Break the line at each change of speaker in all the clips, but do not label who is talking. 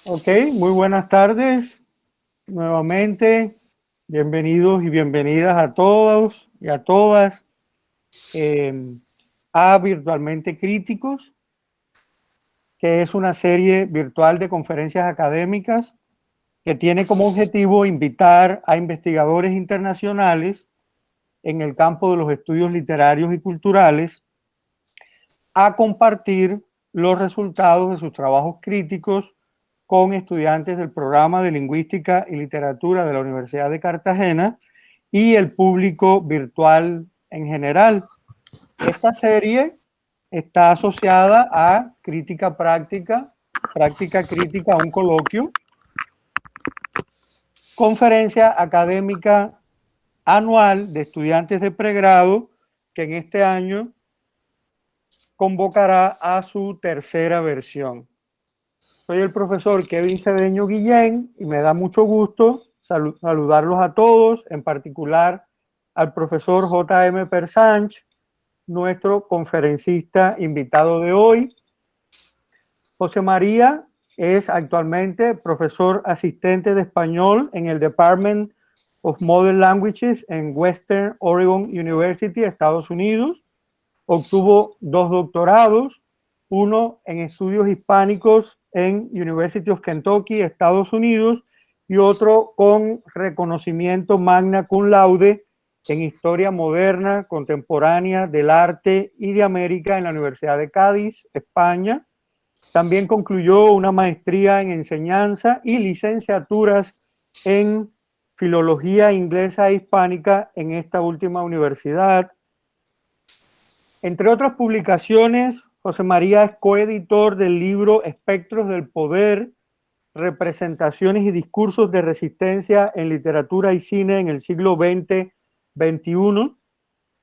Ok, muy buenas tardes. Nuevamente, bienvenidos y bienvenidas a todos y a todas a Virtualmente Críticos, que es una serie virtual de conferencias académicas que tiene como objetivo invitar a investigadores internacionales en el campo de los estudios literarios y culturales a compartir los resultados de sus trabajos críticos con estudiantes del programa de Lingüística y Literatura de la Universidad de Cartagena y el público virtual en general. Esta serie está asociada a Crítica Práctica, Práctica Crítica, un coloquio, conferencia académica anual de estudiantes de pregrado que en este año convocará a su tercera versión. Soy el profesor Kevin Cedeño Guillén y me da mucho gusto saludarlos a todos, en particular al profesor J.M. Persanch, nuestro conferencista invitado de hoy. José María es actualmente profesor asistente de español en el Department of Modern Languages en Western Oregon University, Estados Unidos. Obtuvo 2 doctorados, uno en estudios hispánicos en University of Kentucky, Estados Unidos, y otro con reconocimiento magna cum laude en Historia Moderna, Contemporánea del Arte y de América en la Universidad de Cádiz, España. También concluyó una maestría en enseñanza y licenciaturas en filología inglesa e hispánica en esta última universidad. Entre otras publicaciones, José María es coeditor del libro Espectros del Poder, representaciones y discursos de resistencia en literatura y cine en el siglo XX-XXI,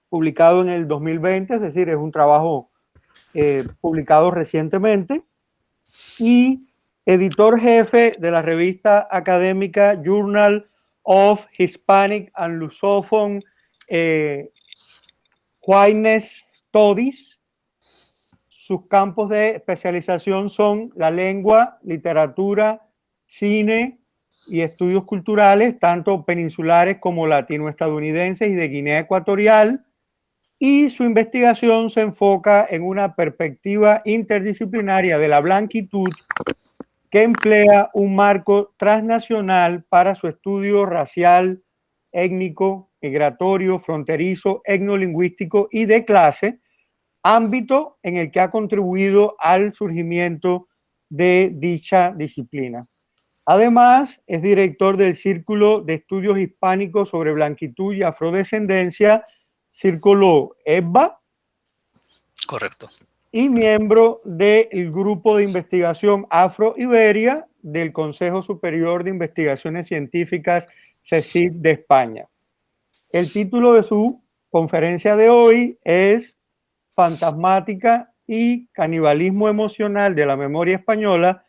publicado en el 2020, es decir, es un trabajo publicado recientemente, y editor jefe de la revista académica Journal of Hispanic and Lusophone Whiteness Studies. Sus campos de especialización son la lengua, literatura, cine y estudios culturales, tanto peninsulares como latinoestadounidenses y de Guinea Ecuatorial, y su investigación se enfoca en una perspectiva interdisciplinaria de la blanquitud que emplea un marco transnacional para su estudio racial, étnico, migratorio, fronterizo, etnolingüístico y de clase, ámbito en el que ha contribuido al surgimiento de dicha disciplina. Además, es director del Círculo de Estudios Hispánicos sobre Blanquitud y Afrodescendencia, Círculo EBBA.
Correcto.
Y miembro del Grupo de Investigación Afro-Iberia del Consejo Superior de Investigaciones Científicas, CSIC de España. El título de su conferencia de hoy es Fantasmática y canibalismo emocional de la memoria española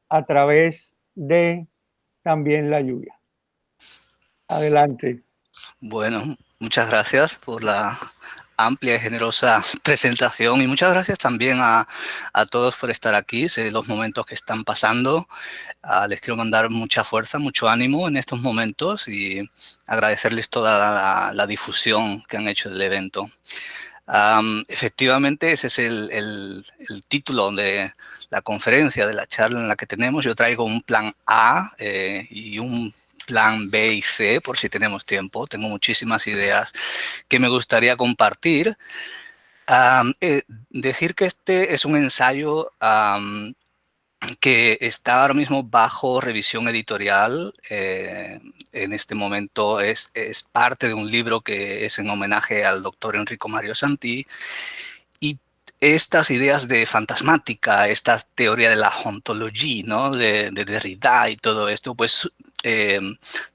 a través de también la lluvia. Adelante.
Bueno, muchas gracias por la amplia y generosa presentación y muchas gracias también a todos por estar aquí. Sé los momentos que están pasando. Les quiero mandar mucha fuerza, mucho ánimo en estos momentos y agradecerles toda la difusión que han hecho del evento. Efectivamente, ese es el título de la conferencia, de la charla en la que tenemos. Yo traigo un plan A y un plan B y C, por si tenemos tiempo. Tengo muchísimas ideas que me gustaría compartir. Decir que este es un ensayo que está ahora mismo bajo revisión editorial. En este momento es parte de un libro que es en homenaje al doctor Enrico Mario Santi. Y estas ideas de fantasmática, esta teoría de la ontología, ¿no? de Derrida y todo esto, pues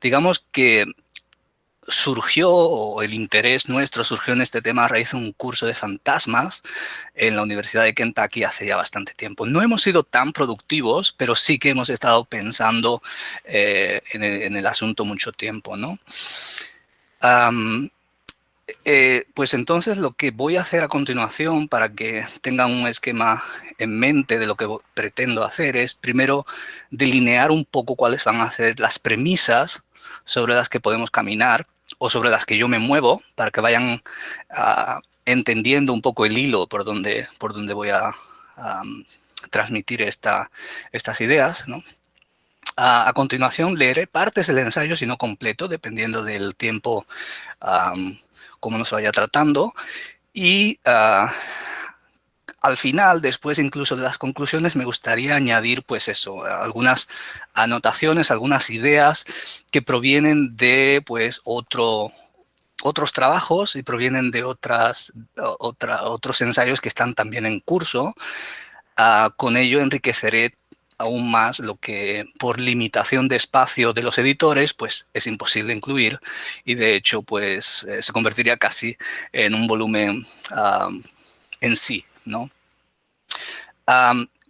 digamos que surgió, o el interés nuestro surgió en este tema a raíz de un curso de fantasmas en la Universidad de Kentucky hace ya bastante tiempo. No hemos sido tan productivos, pero sí que hemos estado pensando en el asunto mucho tiempo, ¿no? Pues entonces lo que voy a hacer a continuación, para que tengan un esquema en mente de lo que pretendo hacer es, primero, delinear un poco cuáles van a ser las premisas sobre las que podemos caminar o sobre las que yo me muevo para que vayan entendiendo un poco el hilo por donde voy a transmitir estas ideas, ¿no? A continuación leeré partes del ensayo, si no completo, dependiendo del tiempo, cómo nos vaya tratando. Y al final, después incluso de las conclusiones, me gustaría añadir, pues eso, algunas anotaciones, algunas ideas que provienen de, pues, otros trabajos y provienen de otros ensayos que están también en curso. Con ello enriqueceré aún más lo que por limitación de espacio de los editores pues es imposible incluir, y de hecho pues se convertiría casi en un volumen en sí, ¿no?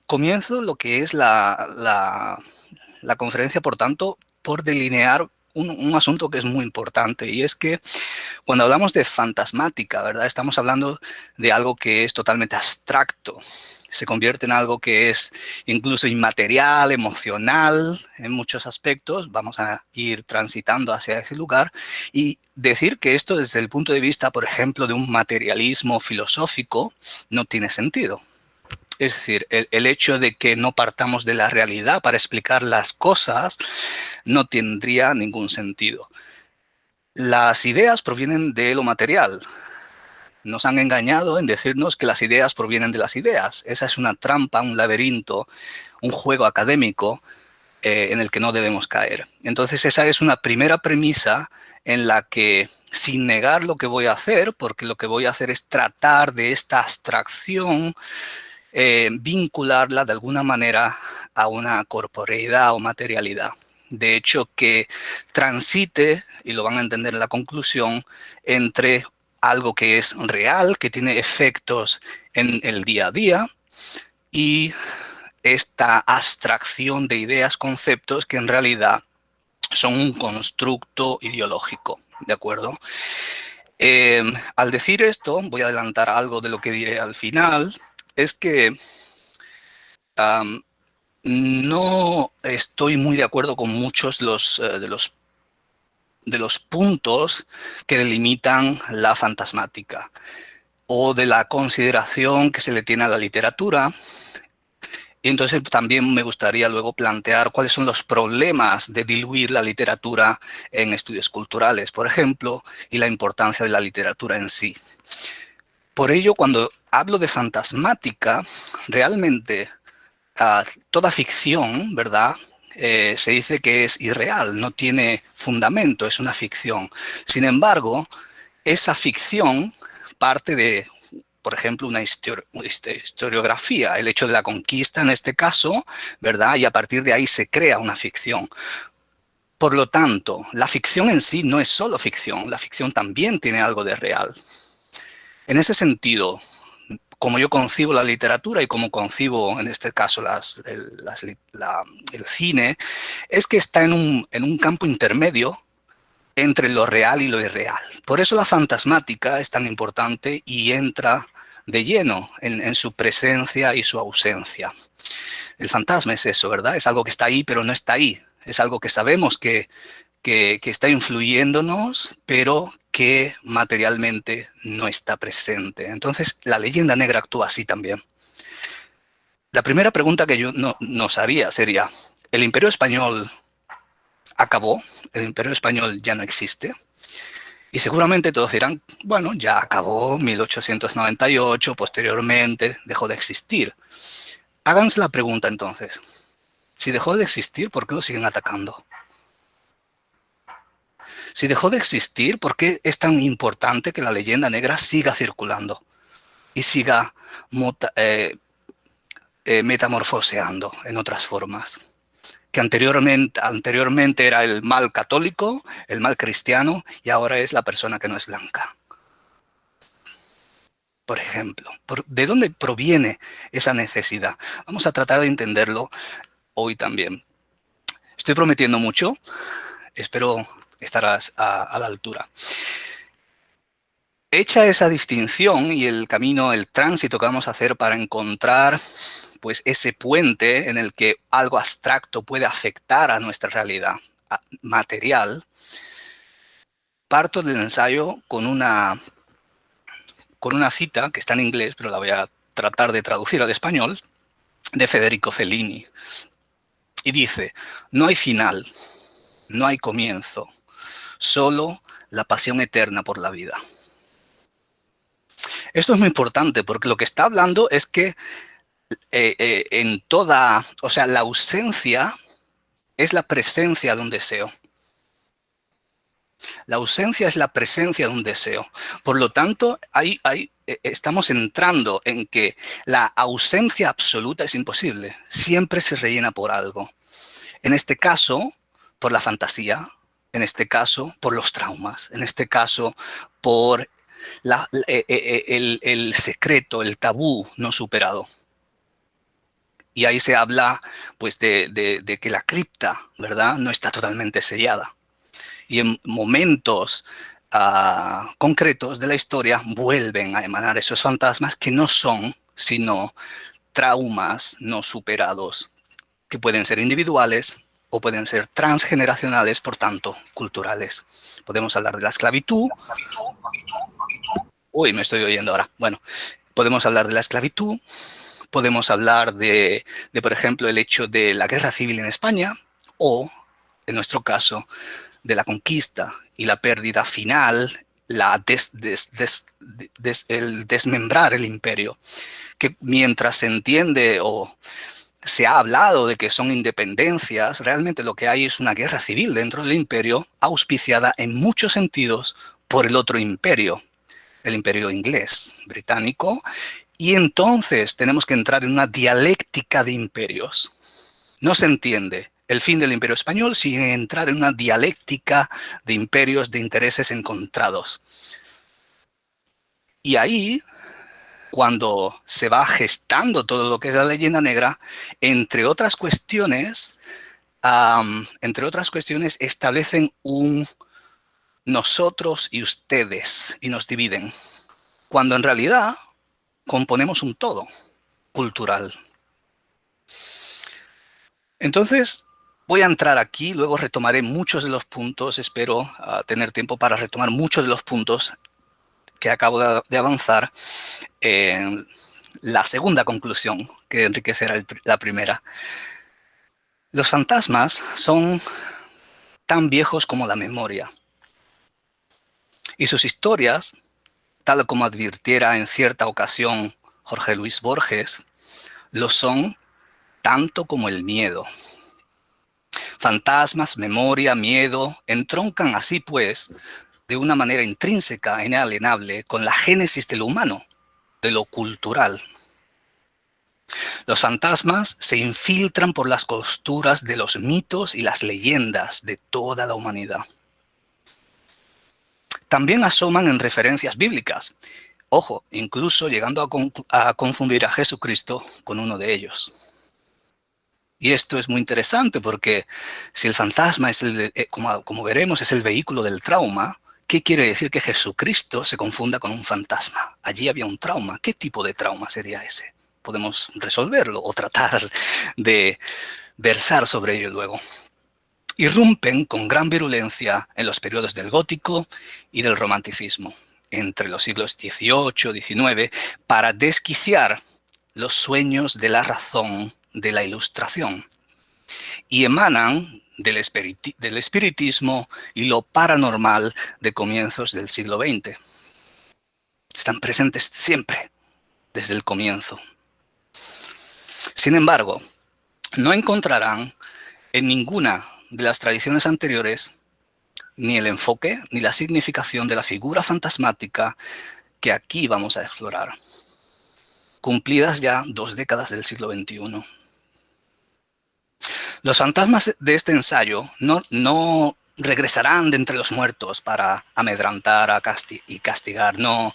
Comienzo lo que es la conferencia, por tanto, por delinear un asunto que es muy importante, y es que cuando hablamos de fantasmática, ¿verdad? Estamos hablando de algo que es totalmente abstracto. Se convierte en algo que es incluso inmaterial, emocional, en muchos aspectos. Vamos a ir transitando hacia ese lugar, y decir que esto desde el punto de vista, por ejemplo, de un materialismo filosófico, no tiene sentido. Es decir, el hecho de que no partamos de la realidad para explicar las cosas no tendría ningún sentido. Las ideas provienen de lo material. Nos han engañado en decirnos que las ideas provienen de las ideas. Esa es una trampa, un laberinto, un juego académico en el que no debemos caer. Entonces, esa es una primera premisa en la que, sin negar lo que voy a hacer, porque lo que voy a hacer es tratar de esta abstracción, vincularla de alguna manera a una corporeidad o materialidad. De hecho, que transite, y lo van a entender en la conclusión, entre algo que es real, que tiene efectos en el día a día, y esta abstracción de ideas, conceptos que en realidad son un constructo ideológico, ¿de acuerdo? Al decir esto, voy a adelantar algo de lo que diré al final, es que no estoy muy de acuerdo con muchos de los puntos que delimitan la fantasmática, o de la consideración que se le tiene a la literatura. Y entonces también me gustaría luego plantear cuáles son los problemas de diluir la literatura en estudios culturales, por ejemplo, y la importancia de la literatura en sí. Por ello, cuando hablo de fantasmática, realmente toda ficción, ¿verdad? Se dice que es irreal, no tiene fundamento, es una ficción. Sin embargo, esa ficción parte de, por ejemplo, una historiografía, el hecho de la conquista en este caso, ¿verdad? Y a partir de ahí se crea una ficción. Por lo tanto, la ficción en sí no es solo ficción, la ficción también tiene algo de real. En ese sentido, como yo concibo la literatura y como concibo en este caso el cine, es que está en un campo intermedio entre lo real y lo irreal. Por eso la fantasmática es tan importante y entra de lleno en su presencia y su ausencia. El fantasma es eso, ¿verdad? Es algo que está ahí, pero no está ahí. Es algo que sabemos que está influyéndonos, pero que materialmente no está presente. Entonces, la leyenda negra actúa así también. La primera pregunta que yo nos haría sería, ¿el Imperio Español acabó? ¿El Imperio Español ya no existe? Y seguramente todos dirán, bueno, ya acabó 1898, posteriormente dejó de existir. Háganse la pregunta entonces, si dejó de existir, ¿por qué lo siguen atacando? Si dejó de existir, ¿por qué es tan importante que la leyenda negra siga circulando y siga metamorfoseando en otras formas? Que anteriormente era el mal católico, el mal cristiano, y ahora es la persona que no es blanca. Por ejemplo, ¿de dónde proviene esa necesidad? Vamos a tratar de entenderlo hoy también. Estoy prometiendo mucho, espero estar a la altura. Hecha esa distinción y el camino, el tránsito que vamos a hacer para encontrar pues ese puente en el que algo abstracto puede afectar a nuestra realidad material, parto del ensayo con una cita que está en inglés, pero la voy a tratar de traducir al español, de Federico Fellini. Y dice: no hay final, no hay comienzo, solo la pasión eterna por la vida. Esto es muy importante porque lo que está hablando es que en toda, o sea, la ausencia es la presencia de un deseo. La ausencia es la presencia de un deseo. Por lo tanto, estamos entrando en que la ausencia absoluta es imposible. Siempre se rellena por algo. En este caso, por la fantasía. En este caso, por los traumas. En este caso, por el secreto, el tabú no superado. Y ahí se habla pues, de que la cripta, ¿verdad?, no está totalmente sellada. Y en momentos concretos de la historia vuelven a emanar esos fantasmas que no son sino traumas no superados, que pueden ser individuales o pueden ser transgeneracionales, por tanto, culturales. Podemos hablar de la esclavitud. Uy, me estoy oyendo ahora. Bueno, podemos hablar de la esclavitud, podemos hablar por ejemplo, el hecho de la guerra civil en España o, en nuestro caso, de la conquista y la pérdida final, el desmembrar el imperio, que mientras se entiende o se ha hablado de que son independencias, realmente lo que hay es una guerra civil dentro del imperio, auspiciada en muchos sentidos por el otro imperio, el imperio inglés, británico, y entonces tenemos que entrar en una dialéctica de imperios. No se entiende el fin del imperio español sin entrar en una dialéctica de imperios de intereses encontrados. Y ahí, cuando se va gestando todo lo que es la leyenda negra, entre otras cuestiones, establecen un nosotros y ustedes y nos dividen, cuando en realidad componemos un todo cultural. Entonces, voy a entrar aquí, luego retomaré muchos de los puntos, espero tener tiempo para retomar muchos de los puntos que acabo de avanzar en la segunda conclusión, que enriquecerá la primera. Los fantasmas son tan viejos como la memoria. Y sus historias, tal como advirtiera en cierta ocasión Jorge Luis Borges, lo son tanto como el miedo. Fantasmas, memoria, miedo, entroncan así pues de una manera intrínseca e inalienable con la génesis de lo humano, de lo cultural. Los fantasmas se infiltran por las costuras de los mitos y las leyendas de toda la humanidad. También asoman en referencias bíblicas, ojo, incluso llegando a confundir a Jesucristo con uno de ellos. Y esto es muy interesante porque si el fantasma es como veremos, es el vehículo del trauma, ¿qué quiere decir que Jesucristo se confunda con un fantasma? Allí había un trauma. ¿Qué tipo de trauma sería ese? Podemos resolverlo o tratar de versar sobre ello luego. Irrumpen con gran virulencia en los periodos del gótico y del romanticismo, entre los siglos XVIII y XIX, para desquiciar los sueños de la razón de la Ilustración, y emanan del espiritismo y lo paranormal de comienzos del siglo XX. Están presentes siempre, desde el comienzo. Sin embargo, no encontrarán en ninguna de las tradiciones anteriores ni el enfoque ni la significación de la figura fantasmática que aquí vamos a explorar, cumplidas ya 2 décadas del siglo XXI. Los fantasmas de este ensayo no regresarán de entre los muertos para amedrantar y castigar, no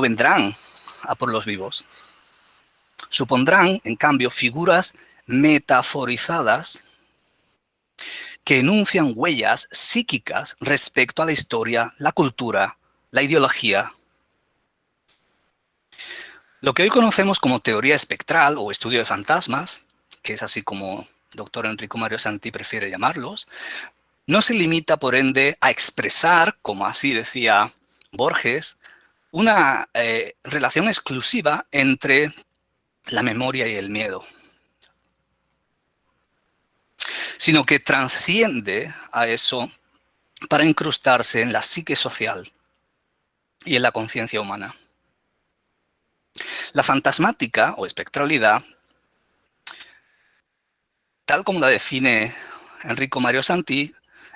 vendrán a por los vivos. Supondrán, en cambio, figuras metaforizadas que enuncian huellas psíquicas respecto a la historia, la cultura la ideología. Lo que hoy conocemos como teoría espectral o estudio de fantasmas, que es así como doctor Enrico Mario Santi prefiere llamarlos, no se limita, por ende, a expresar, como así decía Borges, una relación exclusiva entre la memoria y el miedo, sino que transciende a eso para incrustarse en la psique social y en la conciencia humana. La fantasmática o espectralidad, tal como la define Enrico Mario Santi,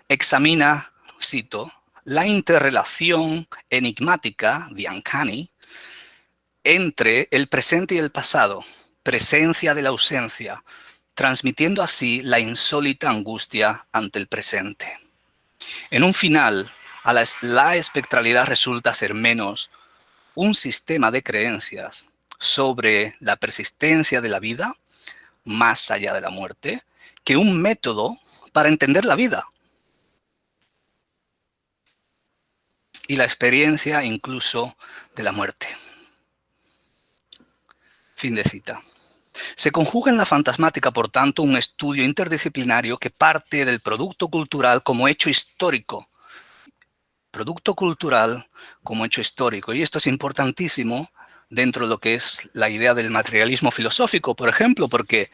examina, cito, la interrelación enigmática, the uncanny, entre el presente y el pasado, presencia de la ausencia, transmitiendo así la insólita angustia ante el presente. En un final, la espectralidad resulta ser menos un sistema de creencias sobre la persistencia de la vida más allá de la muerte que un método para entender la vida y la experiencia incluso de la muerte. Fin de cita. Se conjuga en la fantasmática, por tanto, un estudio interdisciplinario que parte del producto cultural como hecho histórico. Producto cultural como hecho histórico. Y esto es importantísimo dentro de lo que es la idea del materialismo filosófico, por ejemplo, porque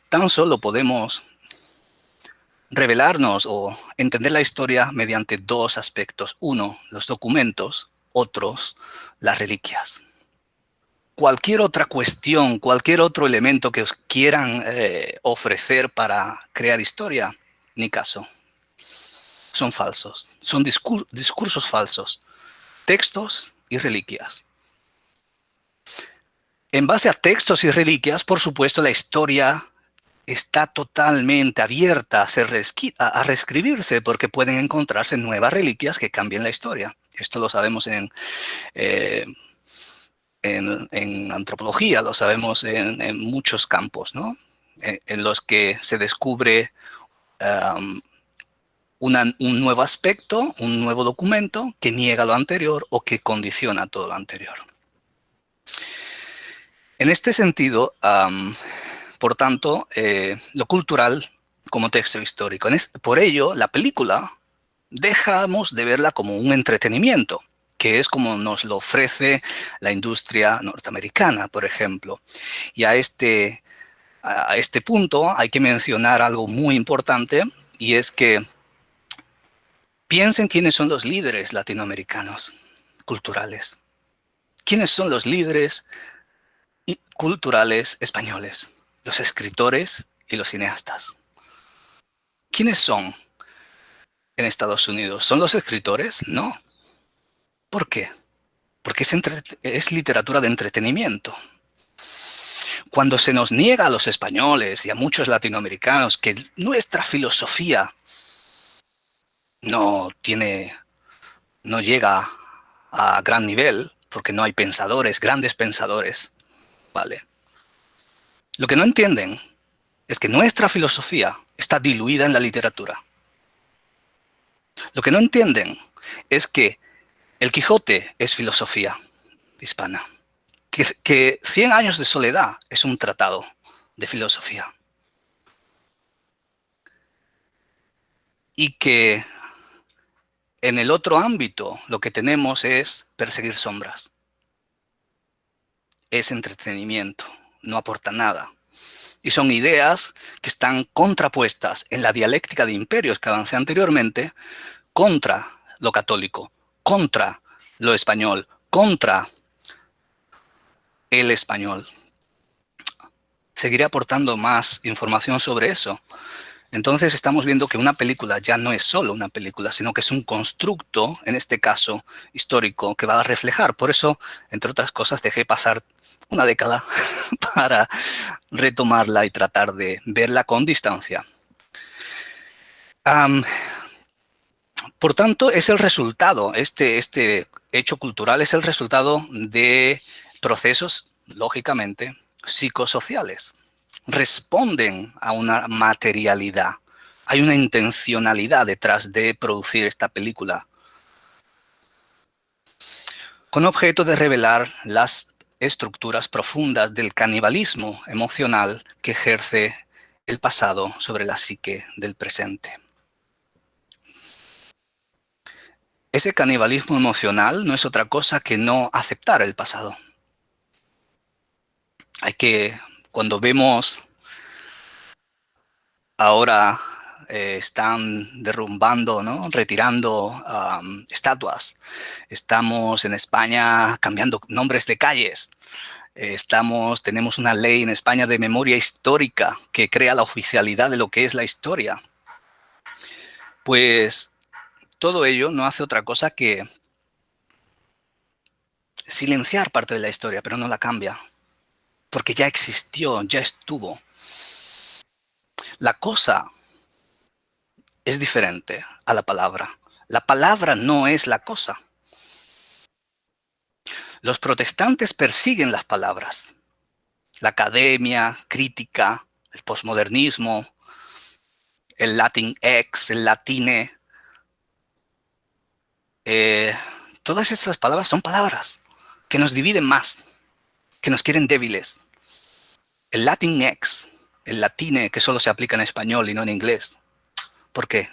tan solo podemos revelarnos o entender la historia mediante dos aspectos. Uno, los documentos. Otros, las reliquias. Cualquier otra cuestión, cualquier otro elemento que os quieran ofrecer para crear historia, ni caso. Son falsos, son discursos falsos, textos y reliquias. En base a textos y reliquias, por supuesto, la historia está totalmente abierta a reescribirse porque pueden encontrarse nuevas reliquias que cambien la historia. Esto lo sabemos en antropología, lo sabemos en muchos campos, ¿no? En los que se descubre un nuevo aspecto, un nuevo documento que niega lo anterior o que condiciona todo lo anterior. En este sentido, por tanto, lo cultural como texto histórico. Por ello, la película dejamos de verla como un entretenimiento, que es como nos lo ofrece la industria norteamericana, por ejemplo. Y a este punto hay que mencionar algo muy importante, y es que piensen quiénes son los líderes latinoamericanos culturales. ¿Quiénes son los líderes culturales españoles? Los escritores y los cineastas. ¿Quiénes son en Estados Unidos? ¿Son los escritores? No. ¿Por qué? Porque es literatura de entretenimiento. Cuando se nos niega a los españoles y a muchos latinoamericanos que nuestra filosofía no llega a gran nivel, porque no hay pensadores, grandes pensadores, ¿vale? Lo que no entienden es que nuestra filosofía está diluida en la literatura. Lo que no entienden es que el Quijote es filosofía hispana, que 100 años de soledad es un tratado de filosofía y que en el otro ámbito lo que tenemos es perseguir sombras. Es entretenimiento, no aporta nada. Y son ideas que están contrapuestas en la dialéctica de imperios que avancé anteriormente contra lo católico, contra lo español, contra el español. Seguiré aportando más información sobre eso. Entonces estamos viendo que una película ya no es solo una película, sino que es un constructo, en este caso histórico, que va a reflejar. Por eso, entre otras cosas, dejé pasar una década para retomarla y tratar de verla con distancia. Por tanto, es el resultado, este hecho cultural es el resultado de procesos, lógicamente, psicosociales. Responden a una materialidad. Hay una intencionalidad detrás de producir esta película. con objeto de revelar las estructuras profundas del canibalismo emocional que ejerce el pasado sobre la psique del presente. Ese canibalismo emocional no es otra cosa que no aceptar el pasado. Cuando vemos ahora están derrumbando, ¿no? Retirando estatuas. Estamos en España cambiando nombres de calles. Tenemos una ley en España de memoria histórica que crea la oficialidad de lo que es la historia. Pues todo ello no hace otra cosa que silenciar parte de la historia, pero no la cambia. Porque ya existió, ya estuvo. La cosa es diferente a la palabra. La palabra no es la cosa. Los protestantes persiguen las palabras. La academia, crítica, el posmodernismo, el Latin X, el latine. Todas estas palabras son palabras que nos dividen más, que nos quieren débiles. El Latin X, el latine que solo se aplica en español y no en inglés. ¿Por qué?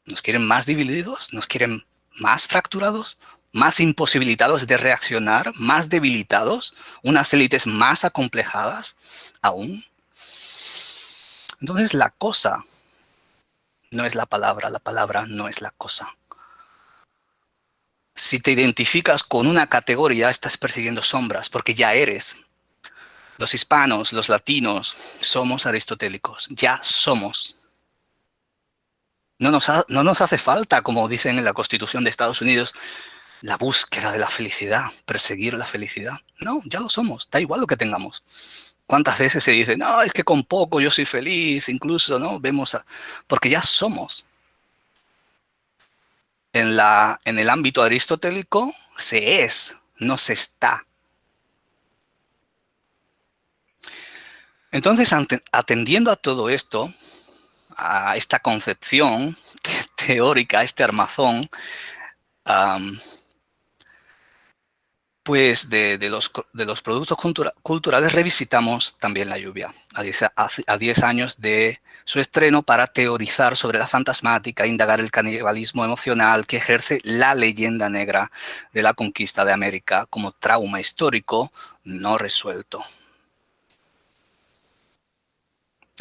¿Nos quieren más divididos? ¿Nos quieren más fracturados? ¿Más imposibilitados de reaccionar? ¿Más debilitados? ¿Unas élites más acomplejadas aún? Entonces la cosa no es la palabra no es la cosa. Si te identificas con una categoría, estás persiguiendo sombras, porque ya eres. Los hispanos, los latinos, somos aristotélicos, ya somos. No nos hace falta, como dicen en la Constitución de Estados Unidos, la búsqueda de la felicidad, perseguir la felicidad. No, ya lo somos, da igual lo que tengamos. ¿Cuántas veces se dice, no, es que con poco yo soy feliz, incluso, ¿no? Porque ya somos. En el ámbito aristotélico se es, no se está. Entonces, atendiendo a todo esto, a esta concepción teórica, a este armazón, pues de los productos culturales revisitamos también la lluvia, a 10 años de su estreno, para teorizar sobre la fantasmática, indagar el canibalismo emocional que ejerce la leyenda negra de la conquista de América como trauma histórico no resuelto.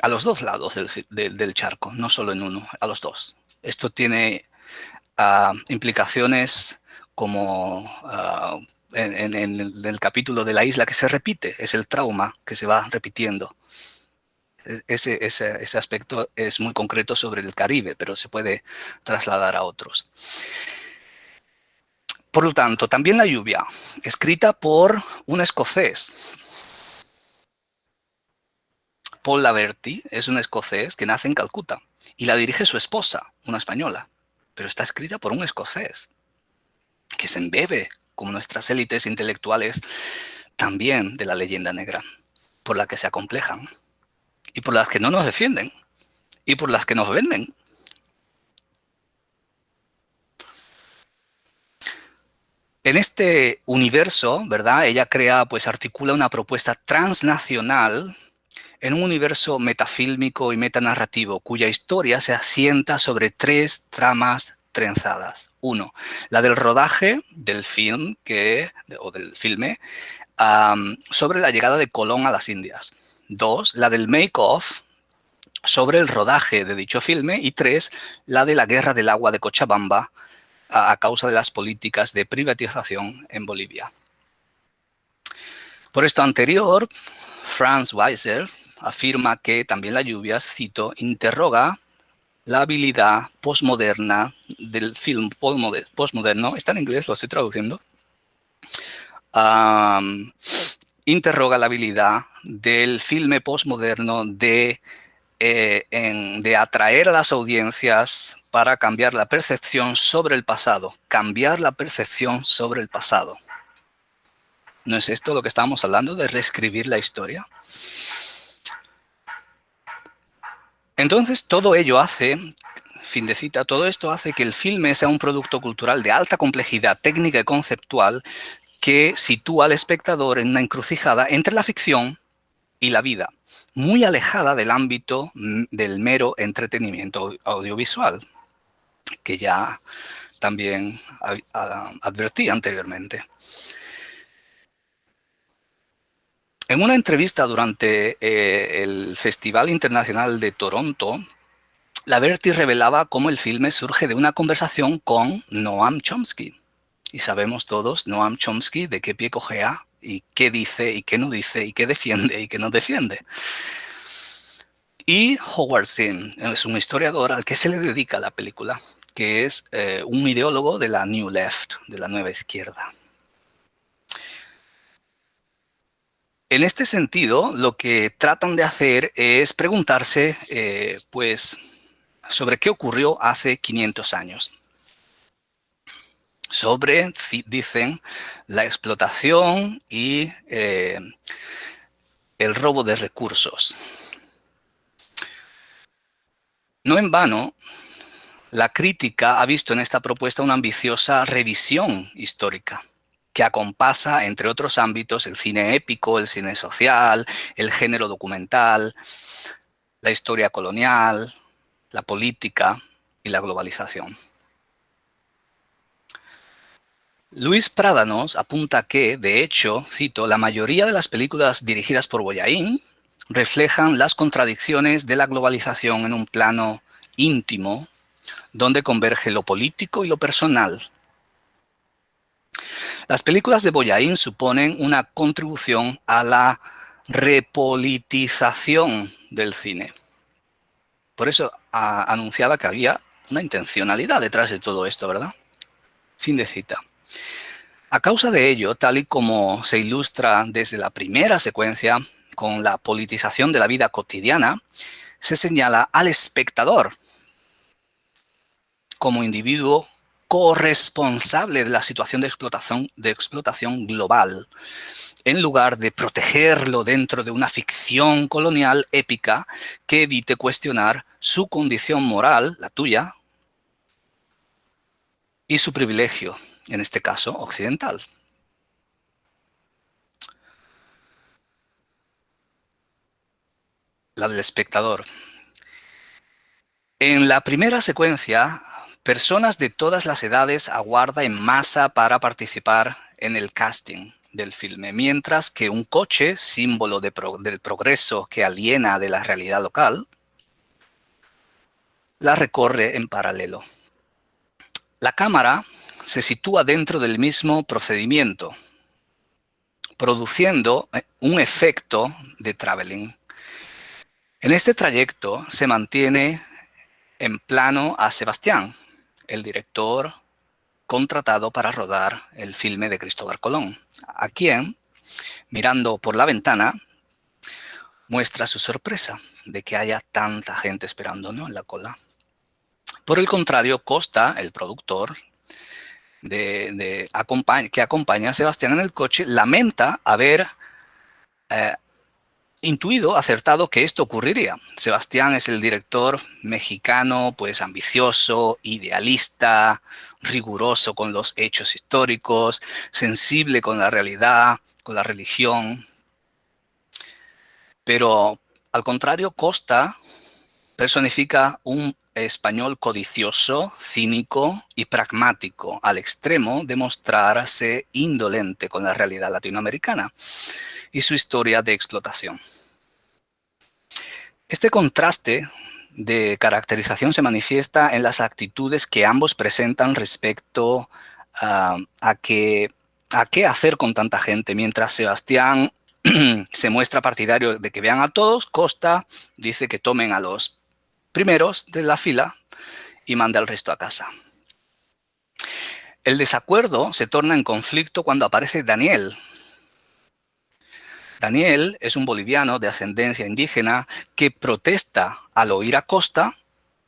A los dos lados del charco, no solo en uno, a los dos. Esto tiene implicaciones como en el capítulo de la isla que se repite, es el trauma que se va repitiendo. Ese aspecto es muy concreto sobre el Caribe, pero se puede trasladar a otros. Por lo tanto, también la lluvia, escrita por un escocés. Paul Laverty es un escocés que nace en Calcuta y la dirige su esposa, una española, pero está escrita por un escocés que se embebe, como nuestras élites intelectuales, también de la leyenda negra, por la que se acomplejan y por las que no nos defienden y por las que nos venden. En este universo, ¿verdad? Ella articula una propuesta transnacional en un universo metafílmico y metanarrativo cuya historia se asienta sobre 3 tramas trenzadas. 1, la del rodaje del film del filme sobre la llegada de Colón a las Indias. 2, la del make-off sobre el rodaje de dicho filme. Y 3, la de la guerra del agua de Cochabamba a causa de las políticas de privatización en Bolivia. Por esto anterior, Franz Weiser afirma que también la lluvia, cito, interroga la habilidad postmoderna del film postmoderno, está en inglés, lo estoy traduciendo, interroga la habilidad del filme postmoderno de atraer a las audiencias para cambiar la percepción sobre el pasado. Cambiar la percepción sobre el pasado. ¿No es esto lo que estábamos hablando, de reescribir la historia? Entonces, todo ello hace, fin de cita, todo esto hace que el filme sea un producto cultural de alta complejidad técnica y conceptual que sitúa al espectador en una encrucijada entre la ficción y la vida, muy alejada del ámbito del mero entretenimiento audiovisual, que ya también advertí anteriormente. En una entrevista durante el Festival Internacional de Toronto, Laverty revelaba cómo el filme surge de una conversación con Noam Chomsky. Y sabemos todos, Noam Chomsky, de qué pie cojea y qué dice y qué no dice y qué defiende y qué no defiende. Y Howard Zinn es un historiador al que se le dedica la película, que es un ideólogo de la New Left, de la nueva izquierda. En este sentido, lo que tratan de hacer es preguntarse, pues, sobre qué ocurrió hace 500 años. Sobre, dicen, la explotación y el robo de recursos. No en vano, la crítica ha visto en esta propuesta una ambiciosa revisión histórica que acompasa, entre otros ámbitos, el cine épico, el cine social, el género documental, la historia colonial, la política y la globalización. Luis Prádanos apunta que, de hecho, cito, la mayoría de las películas dirigidas por Boyaín reflejan las contradicciones de la globalización en un plano íntimo, donde converge lo político y lo personal. Las películas de Boyaín suponen una contribución a la repolitización del cine. Por eso anunciaba que había una intencionalidad detrás de todo esto, ¿verdad? Fin de cita. A causa de ello, tal y como se ilustra desde la primera secuencia con la politización de la vida cotidiana, se señala al espectador como individuo corresponsable de la situación de explotación global, en lugar de protegerlo dentro de una ficción colonial épica que evite cuestionar su condición moral, la tuya, y su privilegio, en este caso occidental. La del espectador. En la primera secuencia, personas de todas las edades aguardan en masa para participar en el casting del filme, mientras que un coche, símbolo del progreso que aliena de la realidad local, la recorre en paralelo. La cámara se sitúa dentro del mismo procedimiento, produciendo un efecto de traveling. En este trayecto se mantiene en plano a Sebastián, el director contratado para rodar el filme de Cristóbal Colón, a quien, mirando por la ventana, muestra su sorpresa de que haya tanta gente esperando, ¿no?, en la cola. Por el contrario, Costa, el productor que acompaña a Sebastián en el coche, lamenta haber intuido, acertado que esto ocurriría. Sebastián es el director mexicano, pues ambicioso, idealista, riguroso con los hechos históricos, sensible con la realidad, con la religión. Pero al contrario, Costa personifica un español codicioso, cínico y pragmático, al extremo de mostrarse indolente con la realidad latinoamericana y su historia de explotación. Este contraste de caracterización se manifiesta en las actitudes que ambos presentan respecto a qué hacer con tanta gente. Mientras Sebastián se muestra partidario de que vean a todos, Costa dice que tomen a los primeros de la fila y manda al resto a casa. El desacuerdo se torna en conflicto cuando aparece Daniel. Daniel es un boliviano de ascendencia indígena que protesta al oír a Costa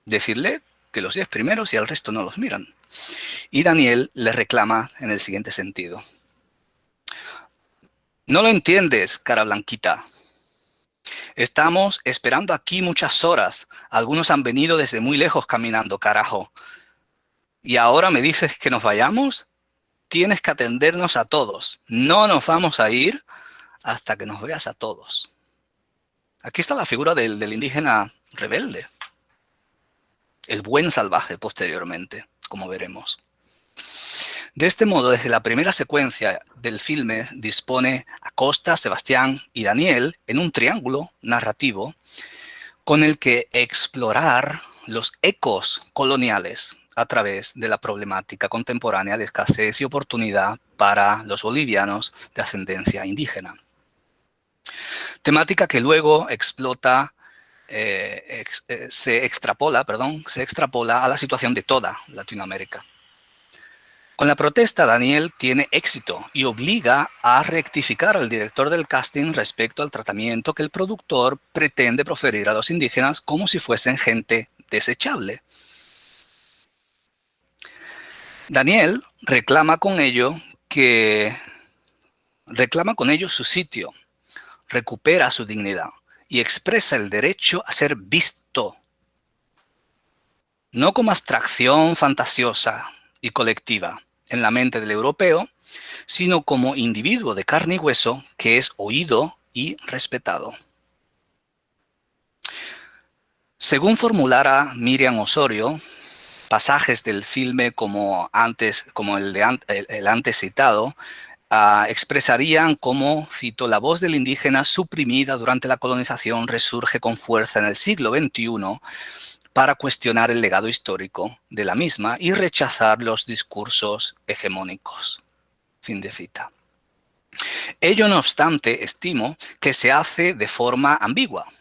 decirle que los 10 primeros y al resto no los miran. Y Daniel le reclama en el siguiente sentido. No lo entiendes, cara blanquita. Estamos esperando aquí muchas horas. Algunos han venido desde muy lejos caminando, carajo. ¿Y ahora me dices que nos vayamos? Tienes que atendernos a todos. No nos vamos a ir hasta que nos veas a todos. Aquí está la figura del indígena rebelde. El buen salvaje posteriormente, como veremos. De este modo, desde la primera secuencia del filme dispone a Costa, Sebastián y Daniel en un triángulo narrativo con el que explorar los ecos coloniales a través de la problemática contemporánea de escasez y oportunidad para los bolivianos de ascendencia indígena. Temática que luego se extrapola a la situación de toda Latinoamérica. Con la protesta, Daniel tiene éxito y obliga a rectificar al director del casting respecto al tratamiento que el productor pretende proferir a los indígenas como si fuesen gente desechable. Daniel reclama con ello su sitio, recupera su dignidad y expresa el derecho a ser visto, no como abstracción fantasiosa y colectiva en la mente del europeo, sino como individuo de carne y hueso que es oído y respetado. Según formulara Miriam Osorio, pasajes del filme como el antes citado, expresarían cómo, cito, la voz del indígena suprimida durante la colonización resurge con fuerza en el siglo XXI para cuestionar el legado histórico de la misma y rechazar los discursos hegemónicos. Fin de cita. Ello, no obstante, estimo que se hace de forma ambigua,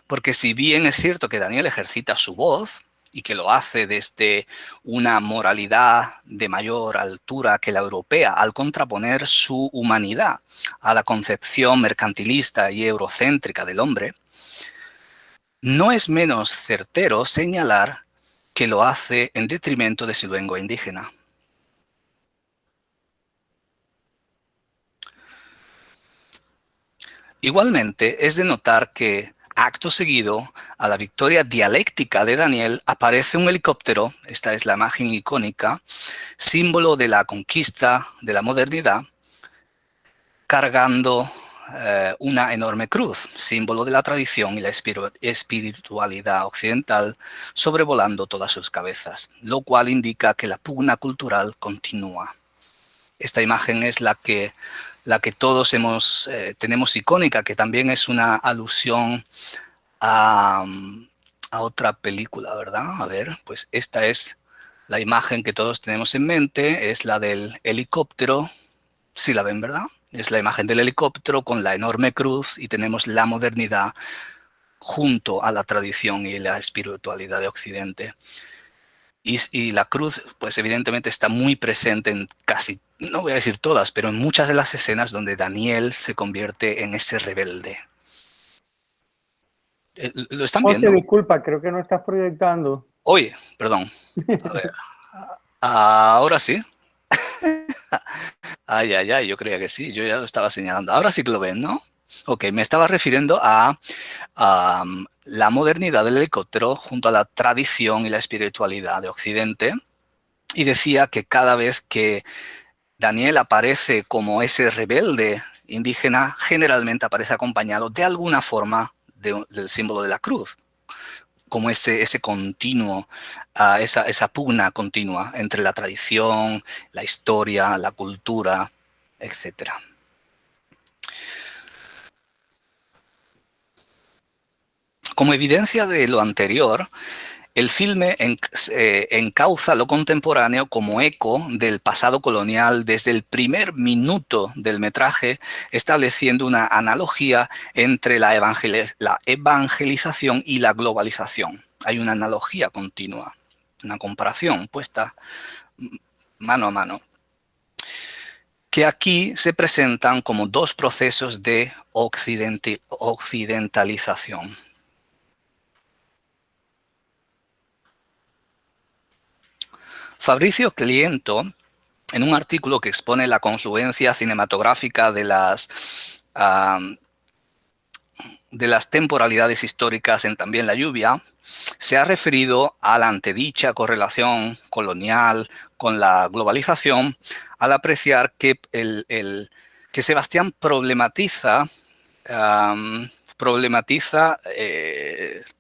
porque si bien es cierto que Daniel ejercita su voz y que lo hace desde una moralidad de mayor altura que la europea, al contraponer su humanidad a la concepción mercantilista y eurocéntrica del hombre, no es menos certero señalar que lo hace en detrimento de su lengua indígena. Igualmente, es de notar que, acto seguido, a la victoria dialéctica de Daniel aparece un helicóptero, esta es la imagen icónica, símbolo de la conquista de la modernidad, cargando una enorme cruz, símbolo de la tradición y la espiritualidad occidental, sobrevolando todas sus cabezas, lo cual indica que la pugna cultural continúa. Esta imagen es la que todos tenemos icónica, que también es una alusión a otra película, ¿verdad? A ver, pues esta es la imagen que todos tenemos en mente, es la del helicóptero. Sí la ven, ¿verdad? Es la imagen del helicóptero con la enorme cruz y tenemos la modernidad junto a la tradición y la espiritualidad de Occidente. Y la cruz, pues evidentemente está muy presente en casi, no voy a decir todas, pero en muchas de las escenas donde Daniel se convierte en ese rebelde. ¿Lo están
José,
viendo?
disculpa, creo que no estás proyectando.
Oye, perdón. A ver. Ahora sí. Ay, ay, ay, yo creía que sí, yo ya lo estaba señalando. Ahora sí que lo ven, ¿no? Ok, me estaba refiriendo a la modernidad del helicóptero junto a la tradición y la espiritualidad de Occidente. Y decía que cada vez que Daniel aparece como ese rebelde indígena, generalmente aparece acompañado de alguna forma del símbolo de la cruz, como ese continuo, esa pugna continua entre la tradición, la historia, la cultura, etc. Como evidencia de lo anterior, el filme encauza lo contemporáneo como eco del pasado colonial desde el primer minuto del metraje, estableciendo una analogía entre la evangelización y la globalización. Hay una analogía continua, una comparación puesta mano a mano, que aquí se presentan como dos procesos de occidentalización. Fabricio Cliento, en un artículo que expone la confluencia cinematográfica de las de las temporalidades históricas en También la lluvia, se ha referido a la antedicha correlación colonial con la globalización al apreciar que, que Sebastián problematiza,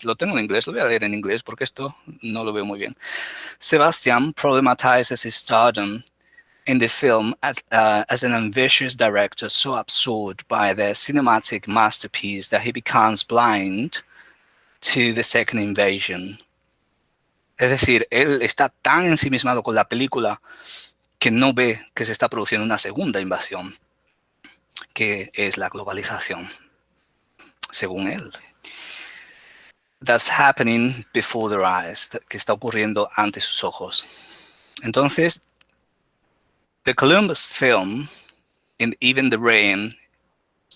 lo tengo en inglés, lo voy a leer en inglés porque esto no lo veo muy bien. Sebastian problematizes his stardom in the film as an ambitious director so absorbed by the cinematic masterpiece that he becomes blind to the second invasion. Es decir, él está tan ensimismado con la película que no ve que se está produciendo una segunda invasión, que es la globalización, según él. That's happening before their eyes, que está ocurriendo ante sus ojos. Entonces, the Columbus film, in Even the Rain,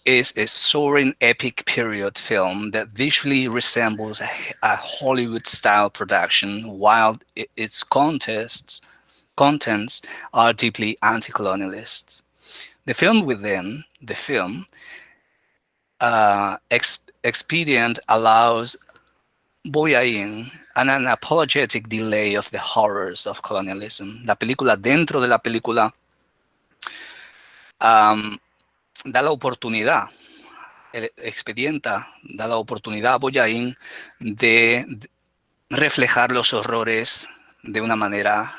is a soaring epic period film that visually resembles a Hollywood-style production, while its contents are deeply anti-colonialist. The film within the film expedient allows Boyain an unapologetic delay of the horrors of colonialism. La película dentro de la película da la oportunidad, da la oportunidad a Boyain de reflejar los horrores de una manera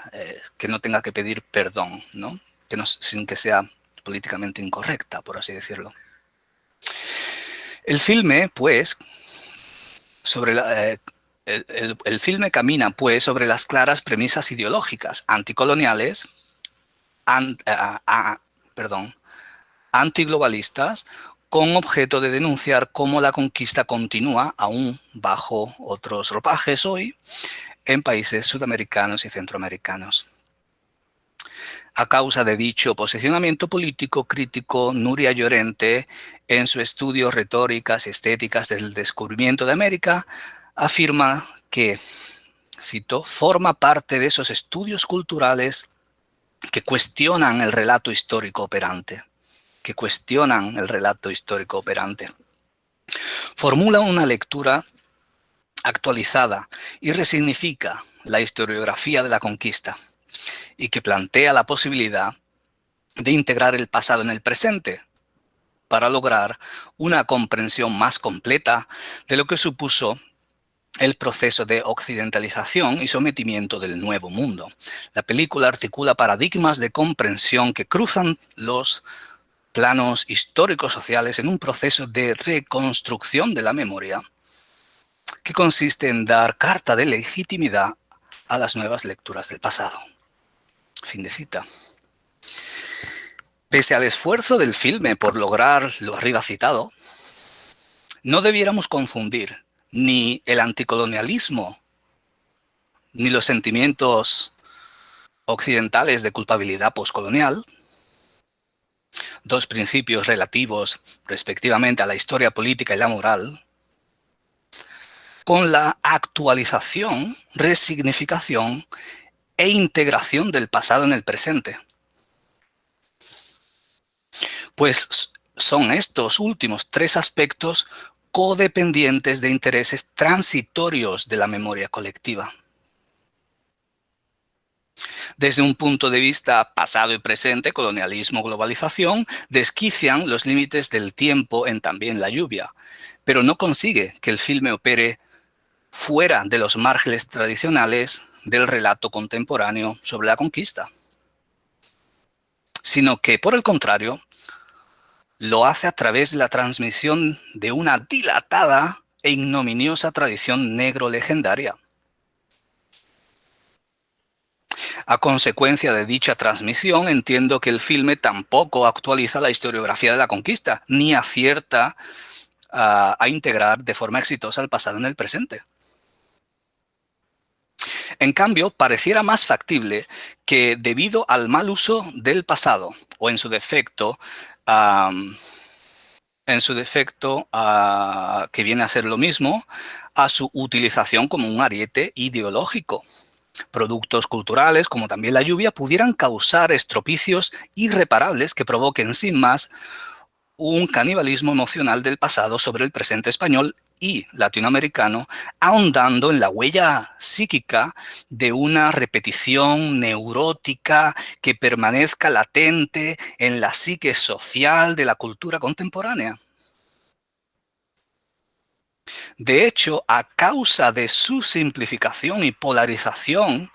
que no tenga que pedir perdón, ¿no? Sin que sea políticamente incorrecta, por así decirlo. El filme, pues, el filme camina, pues, sobre las claras premisas ideológicas anticoloniales, antiglobalistas, con objeto de denunciar cómo la conquista continúa, aún bajo otros ropajes hoy, en países sudamericanos y centroamericanos. A causa de dicho posicionamiento político crítico, Nuria Llorente, en su estudio Retóricas y Estéticas del Descubrimiento de América, afirma que, cito, forma parte de esos estudios culturales que cuestionan el relato histórico operante. Formula una lectura actualizada y resignifica la historiografía de la conquista y que plantea la posibilidad de integrar el pasado en el presente para lograr una comprensión más completa de lo que supuso el proceso de occidentalización y sometimiento del Nuevo Mundo. La película articula paradigmas de comprensión que cruzan los planos históricos sociales en un proceso de reconstrucción de la memoria que consiste en dar carta de legitimidad a las nuevas lecturas del pasado. Fin de cita. Pese al esfuerzo del filme por lograr lo arriba citado, no debiéramos confundir ni el anticolonialismo ni los sentimientos occidentales de culpabilidad postcolonial, dos principios relativos respectivamente a la historia política y la moral, con la actualización, resignificación e integración del pasado en el presente. Pues son estos últimos tres aspectos codependientes de intereses transitorios de la memoria colectiva. Desde un punto de vista pasado y presente, colonialismo, globalización, desquician los límites del tiempo en También la lluvia, pero no consigue que el filme opere fuera de los márgenes tradicionales del relato contemporáneo sobre la conquista, sino que, por el contrario, lo hace a través de la transmisión de una dilatada e ignominiosa tradición negro-legendaria. A consecuencia de dicha transmisión, entiendo que el filme tampoco actualiza la historiografía de la conquista, ni acierta a integrar de forma exitosa el pasado en el presente. En cambio, pareciera más factible que, debido al mal uso del pasado, o en su defecto, que viene a ser lo mismo, a su utilización como un ariete ideológico. Productos culturales, como También la lluvia, pudieran causar estropicios irreparables que provoquen, sin más, un canibalismo emocional del pasado sobre el presente español y latinoamericano, ahondando en la huella psíquica de una repetición neurótica que permanezca latente en la psique social de la cultura contemporánea. De hecho, a causa de su simplificación y polarización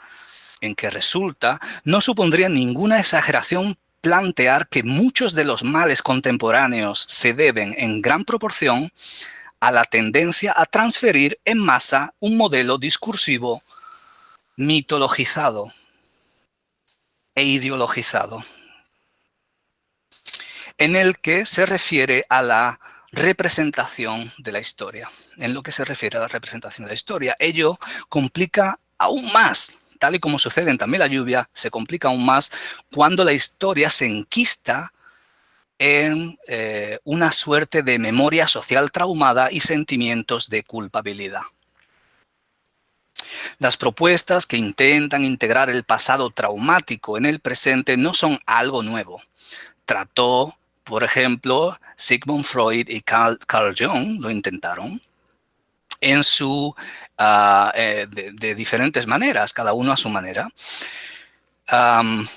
en que resulta, no supondría ninguna exageración plantear que muchos de los males contemporáneos se deben en gran proporción a la tendencia a transferir en masa un modelo discursivo mitologizado e ideologizado, en el que se refiere a la representación de la historia. En lo que se refiere a la representación de la historia, ello complica aún más, tal y como sucede en También la lluvia, se complica aún más cuando la historia se enquista en una suerte de memoria social traumada y sentimientos de culpabilidad. Las propuestas que intentan integrar el pasado traumático en el presente no son algo nuevo. Trató, por ejemplo, Sigmund Freud y Carl Jung lo intentaron en de diferentes maneras, cada uno a su manera,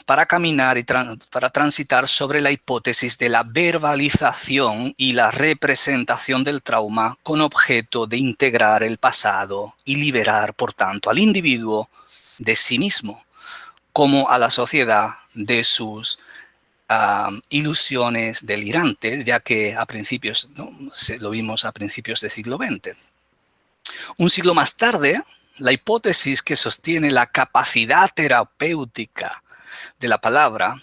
para caminar y para transitar sobre la hipótesis de la verbalización y la representación del trauma con objeto de integrar el pasado y liberar, por tanto, al individuo de sí mismo, como a la sociedad de sus ilusiones delirantes, ya que a principios, ¿no? Lo vimos a principios del siglo XX. Un siglo más tarde, la hipótesis que sostiene la capacidad terapéutica de la palabra,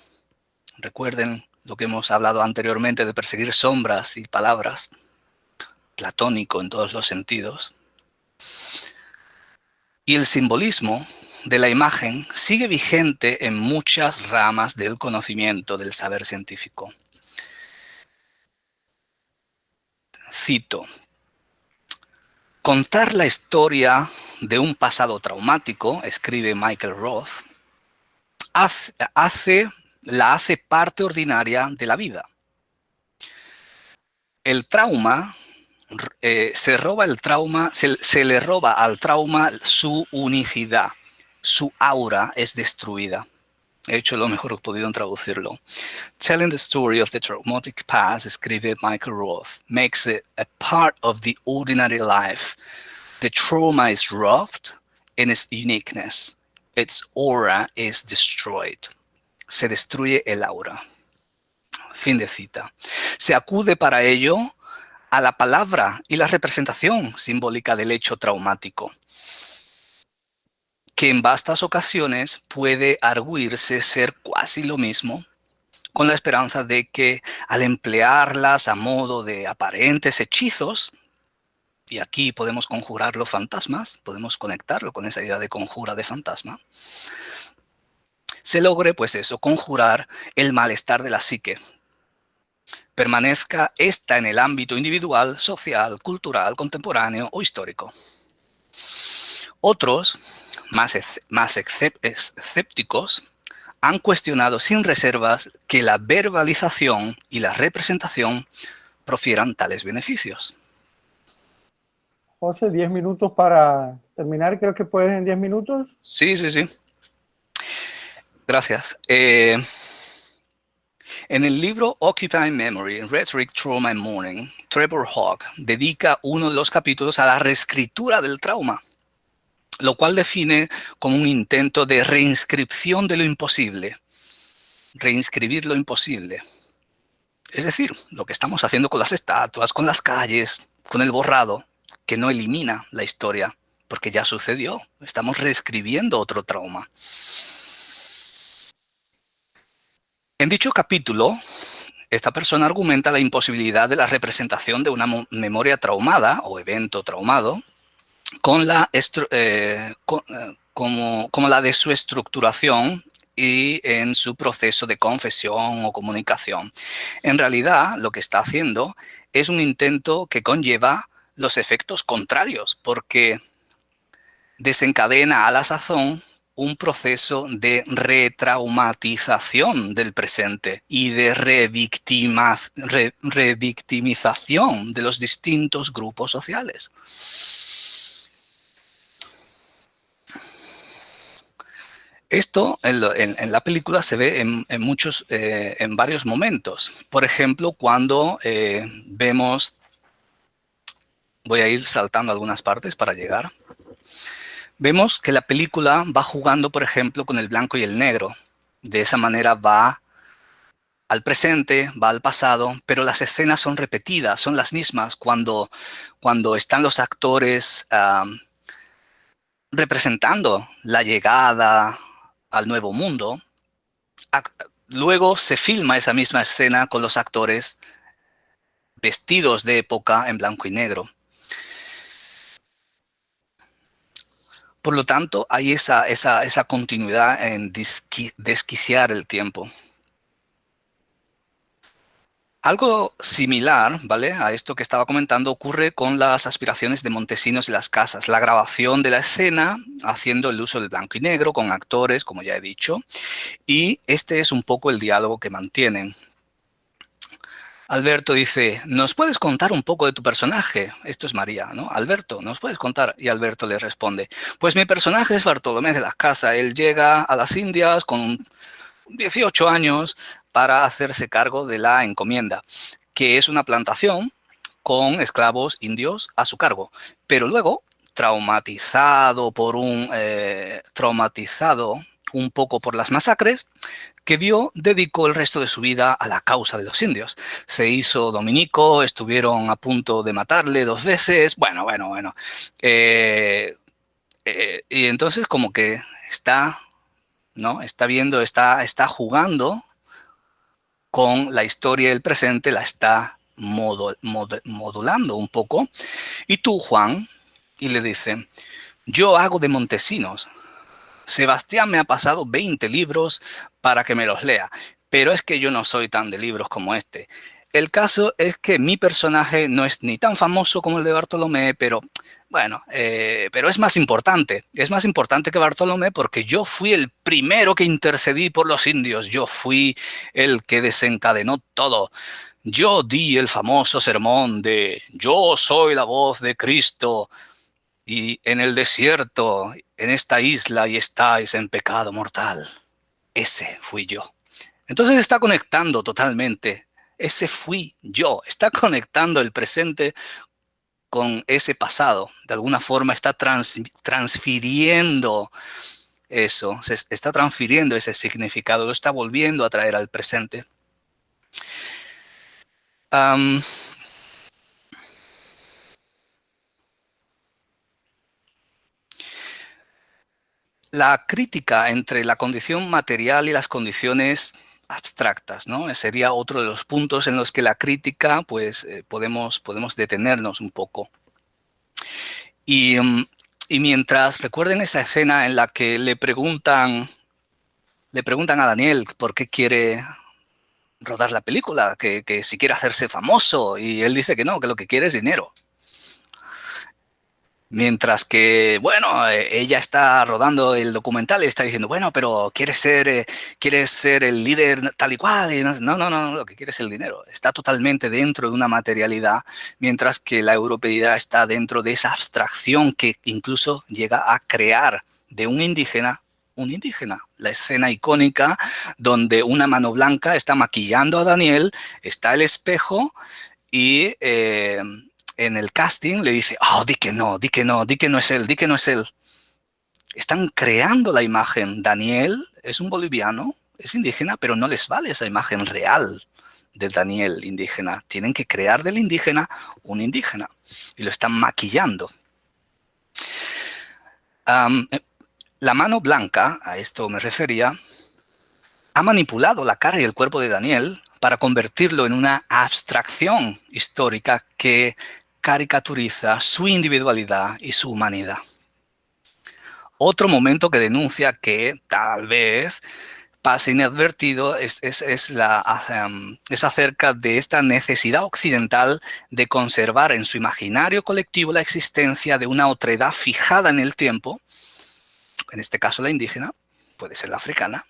recuerden lo que hemos hablado anteriormente de perseguir sombras y palabras, platónico en todos los sentidos, y el simbolismo de la imagen sigue vigente en muchas ramas del conocimiento del saber científico. Cito: contar la historia de un pasado traumático, escribe Michael Roth, la hace parte ordinaria de la vida. El trauma, se le roba al trauma su unicidad, su aura es destruida. He hecho lo mejor que he podido en traducirlo. Telling the story of the traumatic past, escribe Michael Roth, makes it a part of the ordinary life. The trauma is robbed in its uniqueness. Its aura is destroyed. Se destruye el aura. Fin de cita. Se acude para ello a la palabra y la representación simbólica del hecho traumático, que en vastas ocasiones puede arguirse ser casi lo mismo, con la esperanza de que al emplearlas a modo de aparentes hechizos, y aquí podemos conjurar los fantasmas, podemos conectarlo con esa idea de conjura de fantasma, se logre, pues eso, conjurar el malestar de la psique. Permanezca esta en el ámbito individual, social, cultural, contemporáneo o histórico. Otros, más escépticos, han cuestionado sin reservas que la verbalización y la representación profieran tales beneficios.
José, 10 minutos para terminar. Creo que puedes en 10 minutos.
Sí. Gracias. En el libro Occupying Memory, Rhetoric, Trauma and Mourning, Trevor Hogg dedica uno de los capítulos a la reescritura del trauma, lo cual define como un intento de reinscripción de lo imposible. Reinscribir lo imposible. Es decir, lo que estamos haciendo con las estatuas, con las calles, con el borrado, que no elimina la historia, porque ya sucedió. Estamos reescribiendo otro trauma. En dicho capítulo, esta persona argumenta la imposibilidad de la representación de una memoria traumada o evento traumado como la de su estructuración y en su proceso de confesión o comunicación. En realidad, lo que está haciendo es un intento que conlleva los efectos contrarios, porque desencadena a la sazón un proceso de retraumatización del presente y de revictimización de los distintos grupos sociales. Esto en la película se ve en varios momentos. Por ejemplo, cuando vemos, voy a ir saltando algunas partes para llegar. Vemos que la película va jugando, por ejemplo, con el blanco y el negro. De esa manera va al presente, va al pasado, pero las escenas son repetidas, son las mismas. Cuando están los actores representando la llegada al nuevo mundo, luego se filma esa misma escena con los actores vestidos de época en blanco y negro. Por lo tanto, hay esa continuidad en desquiciar el tiempo. Algo similar, ¿vale?, a esto que estaba comentando ocurre con las aspiraciones de Montesinos y las casas. La grabación de la escena haciendo el uso del blanco y negro con actores, como ya he dicho, y este es un poco el diálogo que mantienen. Alberto dice, ¿nos puedes contar un poco de tu personaje? Esto es María, ¿no? Alberto, ¿nos puedes contar? Y Alberto le responde, pues mi personaje es Bartolomé de las Casas. Él llega a las Indias con 18 años para hacerse cargo de la encomienda, que es una plantación con esclavos indios a su cargo. Pero luego, traumatizado un poco por las masacres que vio, dedicó el resto de su vida a la causa de los indios. Se hizo dominico, estuvieron a punto de matarle 2 veces. Bueno. Y entonces como que está, ¿no?, está viendo, está jugando con la historia del presente, la está modulando un poco. Y tú, Juan, y le dice, yo hago de Montesinos. Sebastián me ha pasado 20 libros para que me los lea, pero es que yo no soy tan de libros como este. El caso es que mi personaje no es ni tan famoso como el de Bartolomé, pero bueno, pero es más importante. Es más importante que Bartolomé porque yo fui el primero que intercedí por los indios. Yo fui el que desencadenó todo. Yo di el famoso sermón de yo soy la voz de Cristo y en el desierto, en esta isla, y estáis en pecado mortal. Ese fui yo. Entonces está conectando totalmente. Ese fui yo. Está conectando el presente con ese pasado. De alguna forma está transfiriendo eso. Se está transfiriendo ese significado. Lo está volviendo a traer al presente. La crítica entre la condición material y las condiciones abstractas, ¿no? Sería otro de los puntos en los que la crítica, pues, podemos detenernos un poco. Y mientras, recuerden esa escena en la que le preguntan a Daniel por qué quiere rodar la película, que si quiere hacerse famoso, y él dice que no, que lo que quiere es dinero. Mientras que, bueno, ella está rodando el documental y está diciendo, bueno, pero quieres ser el líder tal y cual. Y no, lo que quiere es el dinero. Está totalmente dentro de una materialidad, mientras que la europeidad está dentro de esa abstracción que incluso llega a crear de un indígena. La escena icónica donde una mano blanca está maquillando a Daniel, está el espejo y en el casting le dice, oh, di que no es él. Están creando la imagen. Daniel es un boliviano, es indígena, pero no les vale esa imagen real de Daniel indígena. Tienen que crear del indígena un indígena y lo están maquillando. La mano blanca, a esto me refería, ha manipulado la cara y el cuerpo de Daniel para convertirlo en una abstracción histórica que caricaturiza su individualidad y su humanidad. Otro momento que denuncia que tal vez pase inadvertido es acerca de esta necesidad occidental de conservar en su imaginario colectivo la existencia de una otredad fijada en el tiempo, en este caso la indígena, puede ser la africana.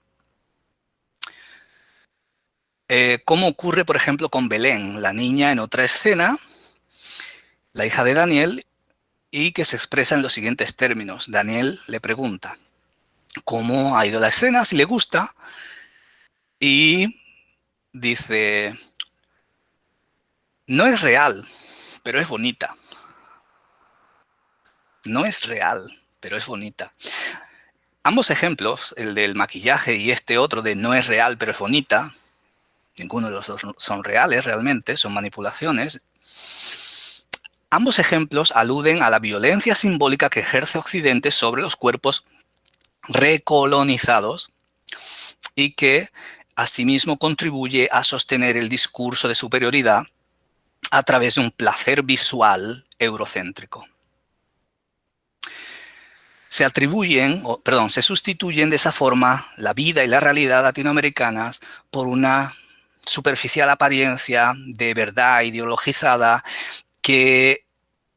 Como ocurre, por ejemplo, con Belén, la niña en otra escena, la hija de Daniel, y que se expresa en los siguientes términos. Daniel le pregunta cómo ha ido la escena, si le gusta, y dice, no es real, pero es bonita. No es real, pero es bonita. Ambos ejemplos, el del maquillaje y este otro de no es real, pero es bonita, ninguno de los dos son reales realmente, son manipulaciones. Ambos ejemplos aluden a la violencia simbólica que ejerce Occidente sobre los cuerpos recolonizados y que asimismo contribuye a sostener el discurso de superioridad a través de un placer visual eurocéntrico. Se sustituyen de esa forma la vida y la realidad latinoamericanas por una superficial apariencia de verdad ideologizada que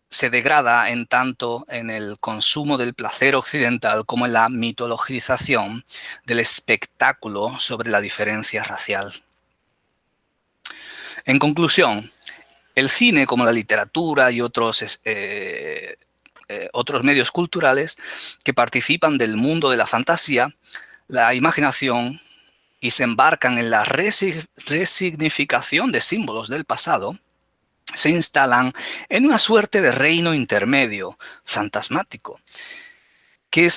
se degrada en tanto en el consumo del placer occidental como en la mitologización del espectáculo sobre la diferencia racial. En conclusión, el cine, como la literatura y otros medios culturales que participan del mundo de la fantasía, la imaginación y se embarcan en la resignificación de símbolos del pasado, se instalan en una suerte de reino intermedio, fantasmático, que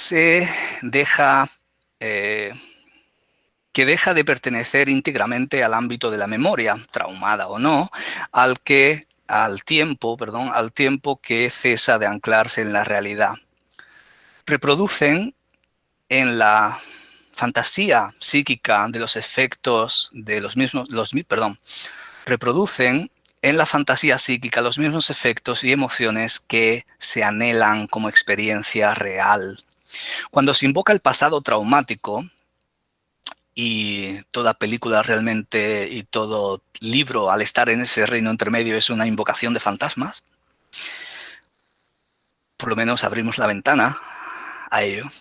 deja de pertenecer íntegramente al ámbito de la memoria, traumada o no, al tiempo que cesa de anclarse en la realidad. Reproducen en la fantasía psíquica de los efectos de reproducen en la fantasía psíquica los mismos efectos y emociones que se anhelan como experiencia real. Cuando se invoca el pasado traumático, y toda película realmente y todo libro al estar en ese reino intermedio es una invocación de fantasmas, por lo menos abrimos la ventana a ello,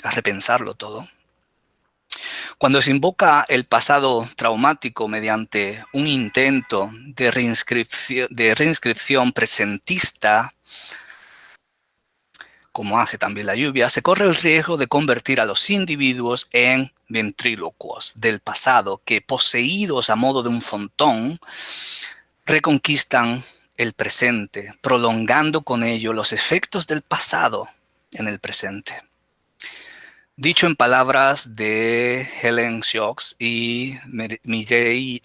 a repensarlo todo. Cuando se invoca el pasado traumático mediante un intento de reinscripción presentista, como hace también la lluvia, se corre el riesgo de convertir a los individuos en ventrílocuos del pasado que, poseídos a modo de un fontón, reconquistan el presente, prolongando con ello los efectos del pasado en el presente. Dicho en palabras de Helen Schox y Mireille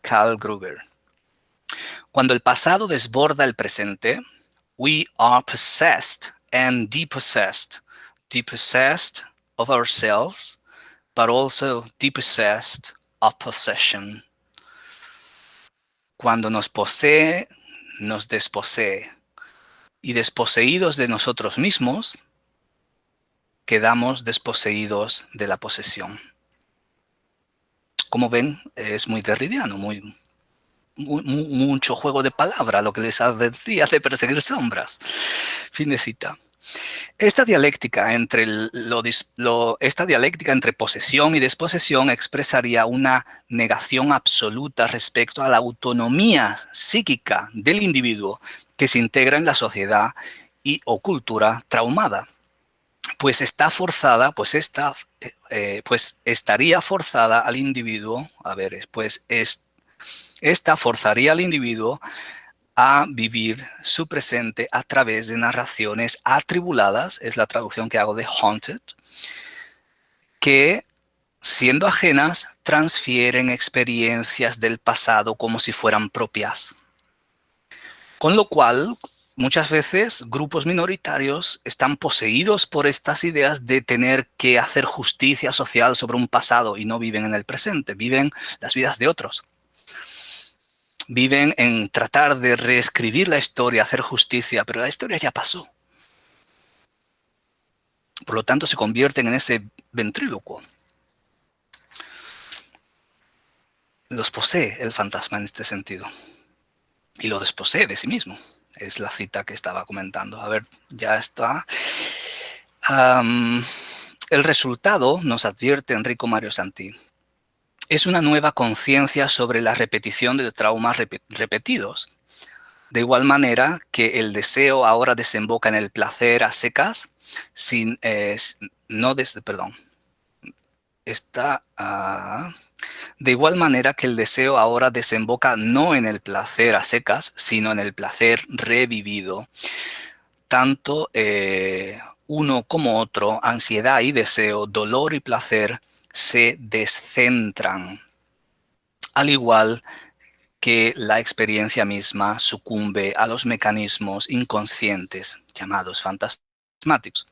Karl-Gruber, cuando el pasado desborda el presente, we are possessed and depossessed of ourselves, but also depossessed of possession. Cuando nos posee, nos desposee, y desposeídos de nosotros mismos, quedamos desposeídos de la posesión. Como ven, es muy derridiano, mucho juego de palabra, lo que les advertía de perseguir sombras. Fin de cita. Esta dialéctica entre posesión y desposesión expresaría una negación absoluta respecto a la autonomía psíquica del individuo que se integra en la sociedad o cultura traumada, pues estaría forzada al individuo, esta forzaría al individuo a vivir su presente a través de narraciones atribuladas, es la traducción que hago de haunted, que, siendo ajenas, transfieren experiencias del pasado como si fueran propias. Con lo cual, muchas veces, grupos minoritarios están poseídos por estas ideas de tener que hacer justicia social sobre un pasado y no viven en el presente, viven las vidas de otros. Viven en tratar de reescribir la historia, hacer justicia, pero la historia ya pasó. Por lo tanto, se convierten en ese ventrílocuo. Los posee el fantasma en este sentido. Y lo desposee de sí mismo. Es la cita que estaba comentando. A ver, ya está. El resultado, nos advierte Enrico Mario Santi, es una nueva conciencia sobre la repetición de traumas repetidos. De igual manera que el deseo ahora desemboca en el placer a secas, de igual manera que el deseo ahora desemboca no en el placer a secas, sino en el placer revivido. Tanto uno como otro, ansiedad y deseo, dolor y placer, se descentran. Al igual que la experiencia misma sucumbe a los mecanismos inconscientes llamados fantasmáticos.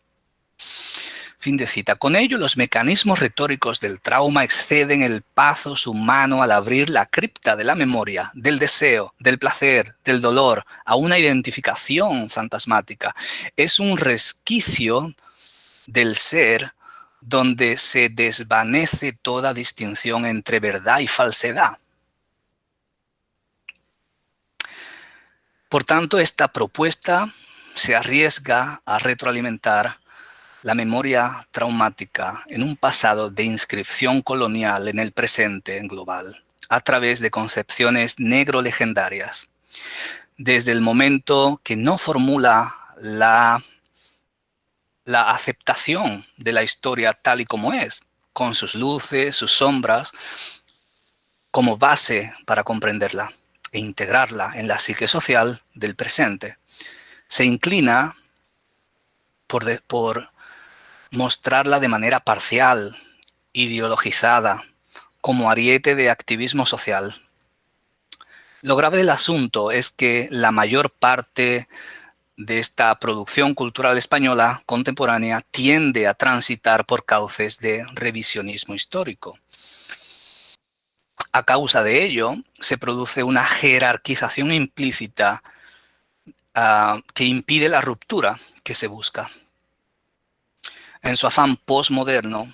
Fin de cita. Con ello, los mecanismos retóricos del trauma exceden el pathos humano al abrir la cripta de la memoria, del deseo, del placer, del dolor, a una identificación fantasmática. Es un resquicio del ser donde se desvanece toda distinción entre verdad y falsedad. Por tanto, esta propuesta se arriesga a retroalimentar la memoria traumática en un pasado de inscripción colonial en el presente global, a través de concepciones negro-legendarias. Desde el momento que no formula la aceptación de la historia tal y como es, con sus luces, sus sombras, como base para comprenderla e integrarla en la psique social del presente, se inclina por mostrarla de manera parcial, ideologizada, como ariete de activismo social. Lo grave del asunto es que la mayor parte de esta producción cultural española contemporánea tiende a transitar por cauces de revisionismo histórico. A causa de ello, se produce una jerarquización implícita que impide la ruptura que se busca. En su afán postmoderno,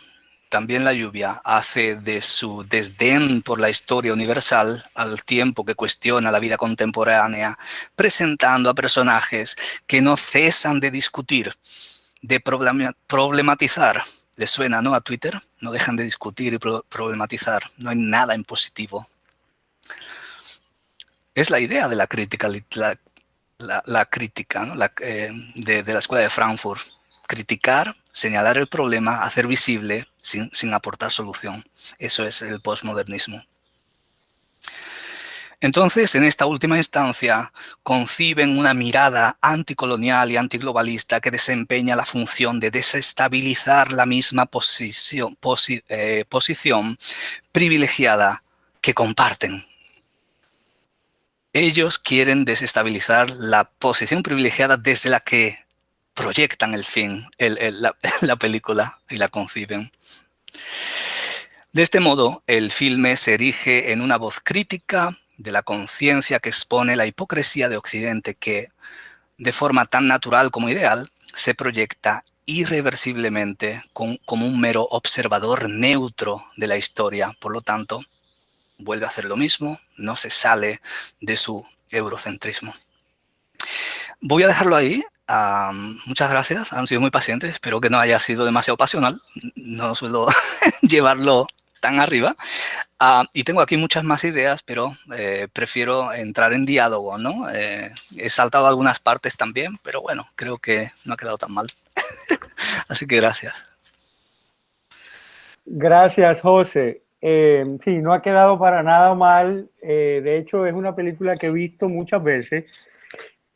también la lluvia hace de su desdén por la historia universal al tiempo que cuestiona la vida contemporánea, presentando a personajes que no cesan de discutir, de problematizar. ¿Les suena, no, a Twitter? No dejan de discutir y problematizar. No hay nada en positivo. Es la idea de la crítica, la crítica, ¿no? de la Escuela de Frankfurt. Criticar, señalar el problema, hacer visible sin aportar solución. Eso es el postmodernismo. Entonces, en esta última instancia, conciben una mirada anticolonial y antiglobalista que desempeña la función de desestabilizar la misma posición privilegiada que comparten. Ellos quieren desestabilizar la posición privilegiada desde la que proyectan el film, la película y la conciben. De este modo, el filme se erige en una voz crítica de la conciencia que expone la hipocresía de Occidente que, de forma tan natural como ideal, se proyecta irreversiblemente como un mero observador neutro de la historia. Por lo tanto, vuelve a hacer lo mismo, no se sale de su eurocentrismo. Voy a dejarlo ahí. Muchas gracias, han sido muy pacientes. Espero que no haya sido demasiado pasional. No suelo llevarlo tan arriba. Y tengo aquí muchas más ideas, pero prefiero entrar en diálogo, ¿no? He saltado algunas partes también, pero bueno, creo que no ha quedado tan mal. Así que gracias.
Gracias, José. Sí, no ha quedado para nada mal. De hecho, es una película que he visto muchas veces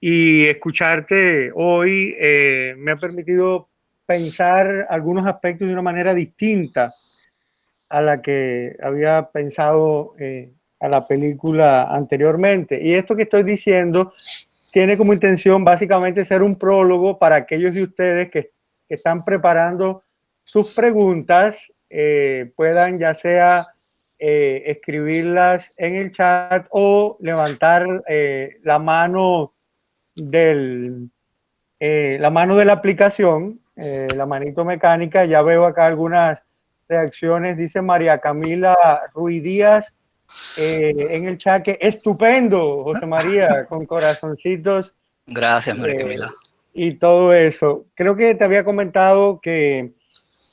y escucharte hoy me ha permitido pensar algunos aspectos de una manera distinta a la que había pensado a la película anteriormente. Y esto que estoy diciendo tiene como intención básicamente ser un prólogo para aquellos de ustedes que están preparando sus preguntas, puedan ya sea escribirlas en el chat o levantar la mano la mano de la aplicación, la manito mecánica. Ya veo acá algunas reacciones. Dice María Camila Ruiz Díaz en el chat que estupendo, José María, con corazoncitos.
Gracias, María Camila.
Y todo eso. Creo que te había comentado que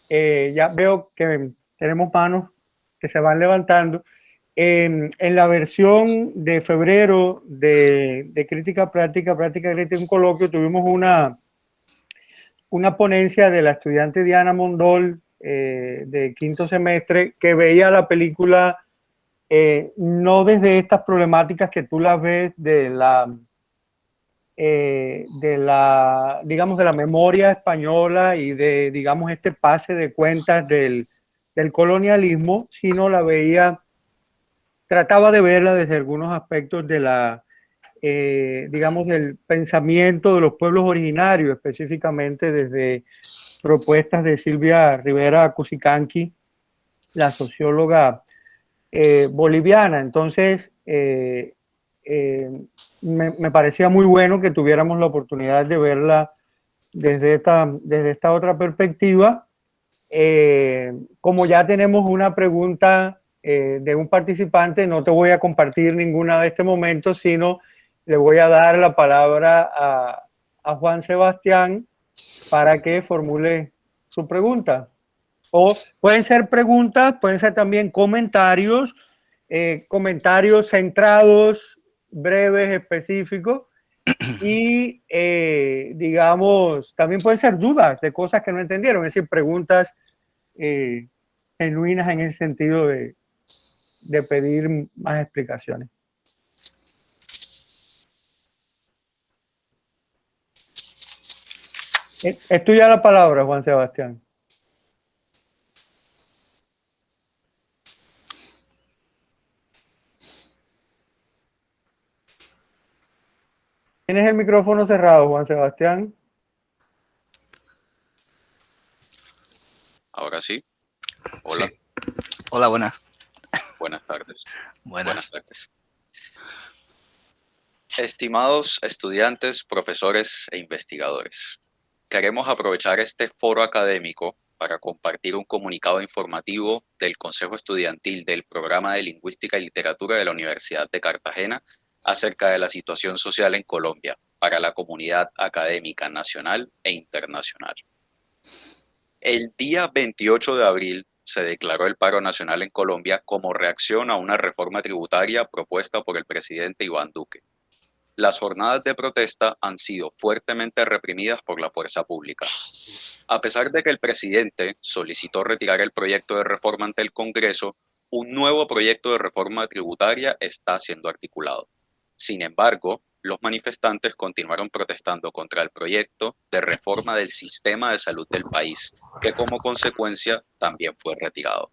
Ya veo que tenemos manos que se van levantando. En la versión de febrero de Crítica Práctica, Práctica Crítica, un coloquio, tuvimos una ponencia de la estudiante Diana Mondol de quinto semestre que veía la película no desde estas problemáticas que tú las ves digamos, de la memoria española y de, digamos, este pase de cuentas del colonialismo, sino la veía, trataba de verla desde algunos aspectos de digamos, del pensamiento de los pueblos originarios, específicamente desde propuestas de Silvia Rivera Cusicanqui, la socióloga boliviana. Entonces, me parecía muy bueno que tuviéramos la oportunidad de verla desde esta otra perspectiva. Como ya tenemos una pregunta de un participante, no te voy a compartir ninguna de este momento, sino le voy a dar la palabra a Juan Sebastián para que formule su pregunta. O pueden ser preguntas, pueden ser también comentarios, comentarios centrados, breves, específicos, y digamos, también pueden ser dudas de cosas que no entendieron, es decir, preguntas eh, genuinas en ese sentido de pedir más explicaciones. Es tuya la palabra, Juan Sebastián. Tienes el micrófono cerrado, Juan Sebastián.
Ahora sí. Hola.
Sí. Hola, buenas.
Buenas tardes.
Buenas.
Tardes. Estimados estudiantes, profesores e investigadores, queremos aprovechar este foro académico para compartir un comunicado informativo del Consejo Estudiantil del Programa de Lingüística y Literatura de la Universidad de Cartagena acerca de la situación social en Colombia para la comunidad académica nacional e internacional. El día 28 de abril se declaró el paro nacional en Colombia como reacción a una reforma tributaria propuesta por el presidente Iván Duque. Las jornadas de protesta han sido fuertemente reprimidas por la fuerza pública. A pesar de que el presidente solicitó retirar el proyecto de reforma ante el Congreso, un nuevo proyecto de reforma tributaria está siendo articulado. Sin embargo, los manifestantes continuaron protestando contra el proyecto de reforma del sistema de salud del país, que como consecuencia también fue retirado.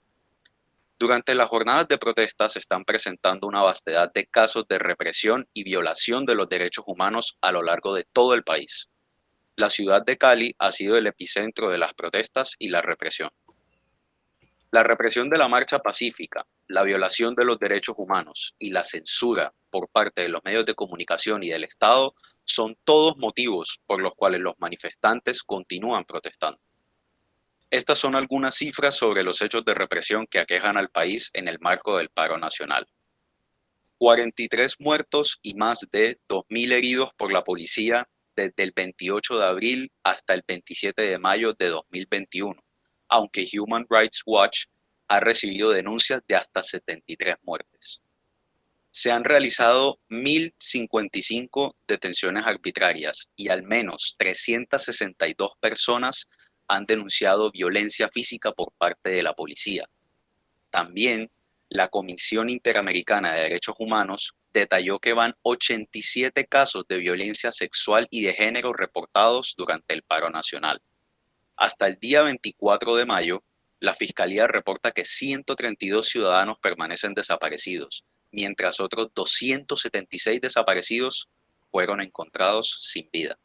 Durante las jornadas de protesta se están presentando una vastedad de casos de represión y violación de los derechos humanos a lo largo de todo el país. La ciudad de Cali ha sido el epicentro de las protestas y la represión. La represión de la marcha pacífica, la violación de los derechos humanos y la censura por parte de los medios de comunicación y del Estado son todos motivos por los cuales los manifestantes continúan protestando. Estas son algunas cifras sobre los hechos de represión que aquejan al país en el marco del paro nacional. 43 muertos y más de 2.000 heridos por la policía desde el 28 de abril hasta el 27 de mayo de 2021, aunque Human Rights Watch ha recibido denuncias de hasta 73 muertes. Se han realizado 1.055 detenciones arbitrarias y al menos 362 personas han denunciado violencia física por parte de la policía. También la Comisión Interamericana de Derechos Humanos detalló que van 87 casos de violencia sexual y de género reportados durante el paro nacional. Hasta el día 24 de mayo, la Fiscalía reporta que 132 ciudadanos permanecen desaparecidos, mientras otros 276 desaparecidos fueron encontrados sin vida.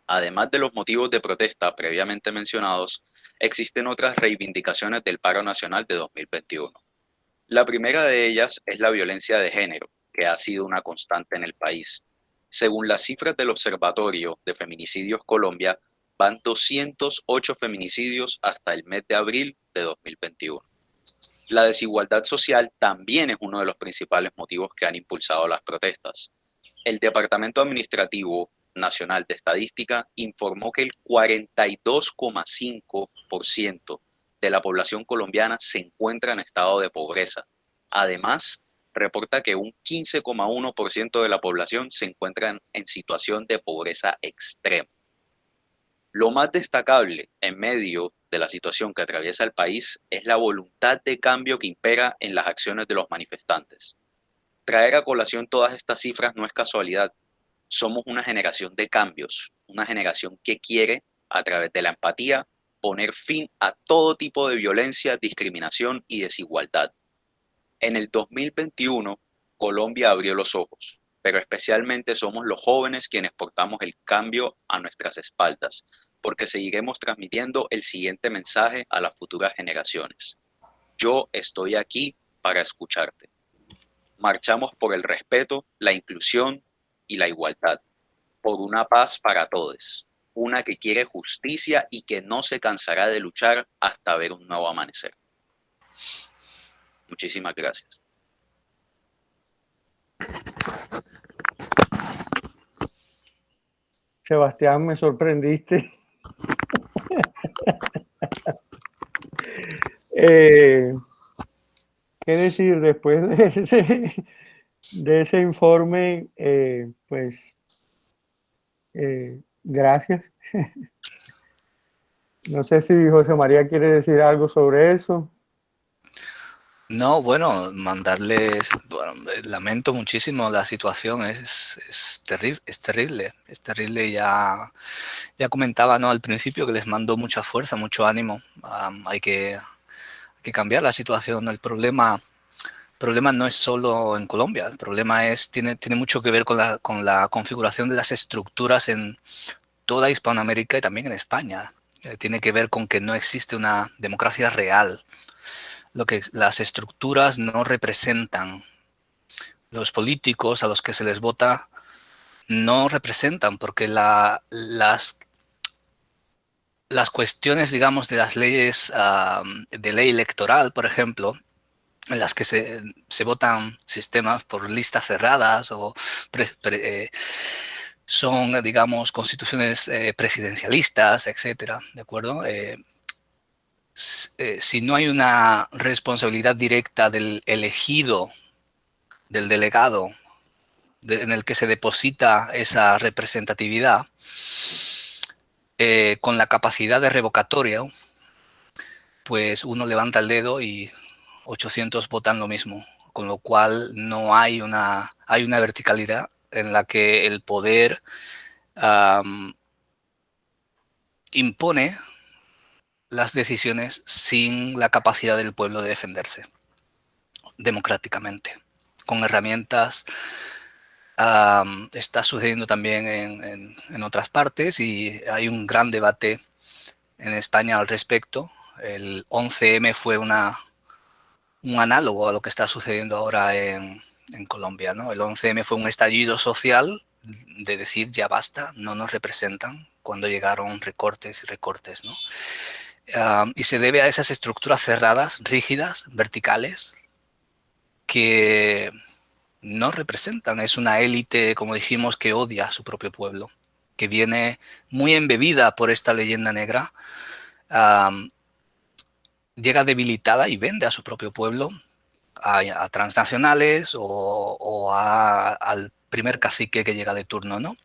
Además de los motivos de protesta previamente mencionados, existen otras reivindicaciones del paro nacional de 2021. La primera de ellas es la violencia de género, que ha sido una constante en el país. Según las cifras del Observatorio de Feminicidios Colombia, van 208 feminicidios hasta el mes de abril de 2021. La desigualdad social también es uno de los principales motivos que han impulsado las protestas. El Departamento Administrativo Nacional de Estadística informó que el 42,5% de la población colombiana se encuentra en estado de pobreza. Además, reporta que un 15,1% de la población se encuentra en situación de pobreza extrema. Lo más destacable en medio de la situación que atraviesa el país es la voluntad de cambio que impera en las acciones de los manifestantes. Traer a colación todas estas cifras no es casualidad. Somos una generación de cambios, una generación que quiere, a través de la empatía, poner fin a todo tipo de violencia, discriminación y desigualdad. En el 2021, Colombia abrió los ojos, pero especialmente somos los jóvenes quienes portamos el cambio a nuestras espaldas, porque seguiremos transmitiendo el siguiente mensaje a las futuras generaciones. Yo estoy aquí para escucharte. Marchamos por el respeto, la inclusión y la igualdad, por una paz para todos, una que quiere justicia y que no se cansará de luchar hasta ver un nuevo amanecer. Muchísimas gracias.
Sebastián, me sorprendiste. ¿Qué decir después de ese informe? Pues gracias. No sé si José María quiere decir algo sobre eso.
No, bueno, mandarles, bueno, lamento muchísimo la situación, es terrible, ya comentaba, ¿no? Al principio que les mando mucha fuerza, mucho ánimo, hay que cambiar la situación. El problema no es solo en Colombia, el problema tiene mucho que ver con la configuración de las estructuras en toda Hispanoamérica y también en España. Tiene que ver con que no existe una democracia real. Las estructuras no representan. Los políticos a los que se les vota no representan, porque las cuestiones, digamos, de las leyes de ley electoral, por ejemplo, en las que se votan sistemas por listas cerradas o son, digamos, constituciones presidencialistas, etcétera, ¿de acuerdo? Si no hay una responsabilidad directa del elegido, del delegado, en el que se deposita esa representatividad, con la capacidad de revocatoria, pues uno levanta el dedo y 800 votan lo mismo, con lo cual no hay hay una verticalidad en la que el poder impone las decisiones sin la capacidad del pueblo de defenderse democráticamente, con herramientas. Está sucediendo también en otras partes y hay un gran debate en España al respecto. El 11M fue un análogo a lo que está sucediendo ahora en Colombia, ¿no? El 11M fue un estallido social de decir ya basta, no nos representan, cuando llegaron recortes y recortes, ¿no? Y se debe a esas estructuras cerradas, rígidas, verticales, que no representan. Es una élite, como dijimos, que odia a su propio pueblo, que viene muy embebida por esta leyenda negra, llega debilitada y vende a su propio pueblo a transnacionales o al primer cacique que llega de turno, ¿no?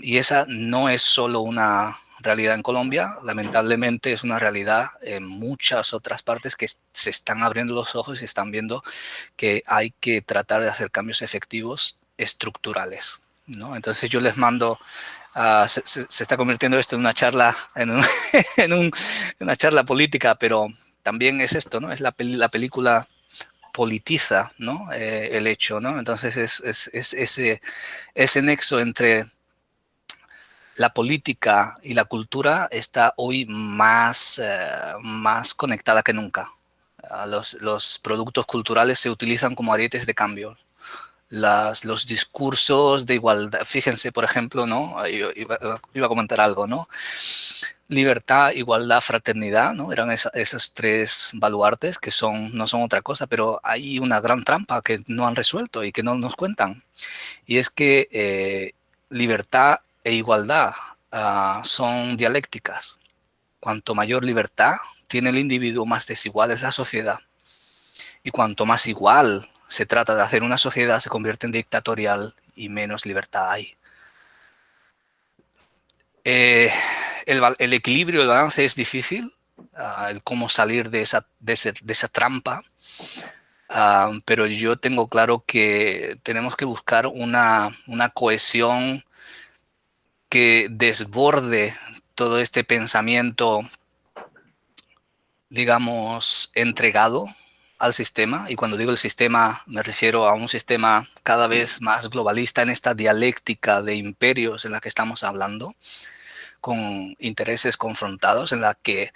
Y esa no es solo una realidad en Colombia, lamentablemente es una realidad en muchas otras partes que se están abriendo los ojos y están viendo que hay que tratar de hacer cambios efectivos estructurales, ¿no? Entonces yo les mando, se está convirtiendo esto en una charla, en una charla política, pero también es esto, ¿no? Es la película politiza, ¿no? El hecho, ¿no? Entonces es ese nexo entre la política y la cultura está hoy más conectada que nunca. Los productos culturales se utilizan como arietes de cambio. Los discursos de igualdad, fíjense, por ejemplo, ¿no? Iba a comentar algo, ¿no? Libertad, igualdad, fraternidad, ¿no? Eran esos tres baluartes que no son otra cosa, pero hay una gran trampa que no han resuelto y que no nos cuentan. Y es que libertad e igualdad son dialécticas. Cuanto mayor libertad tiene el individuo, más desigual es la sociedad. Y cuanto más igual se trata de hacer una sociedad, se convierte en dictatorial y menos libertad hay. El equilibrio, el balance es difícil, el cómo salir de esa trampa, pero yo tengo claro que tenemos que buscar una cohesión que desborde todo este pensamiento, digamos, entregado al sistema. Y cuando digo el sistema, me refiero a un sistema cada vez más globalista en esta dialéctica de imperios en la que estamos hablando, con intereses confrontados, en la que,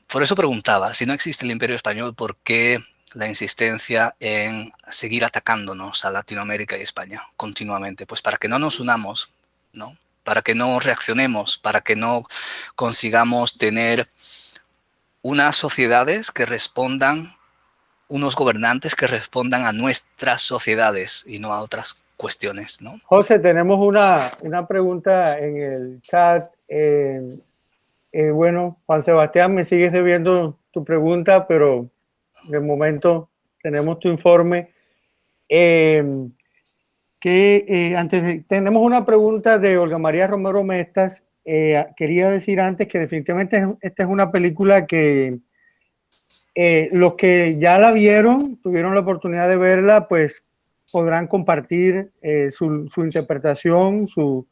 por eso preguntaba, si no existe el imperio español, ¿por qué la insistencia en seguir atacándonos a Latinoamérica y España continuamente? Pues para que no nos unamos, ¿no? Para que no reaccionemos, para que no consigamos tener unas sociedades que respondan, unos gobernantes que respondan a nuestras sociedades y no a otras cuestiones, ¿no?
José, tenemos una pregunta en el chat. Bueno, Juan Sebastián, me sigues debiendo tu pregunta, pero de momento tenemos tu informe. Tenemos una pregunta de Olga María Romero Mestas. Quería decir antes que definitivamente esta es una película que los que ya la vieron, tuvieron la oportunidad de verla, pues podrán compartir su interpretación, su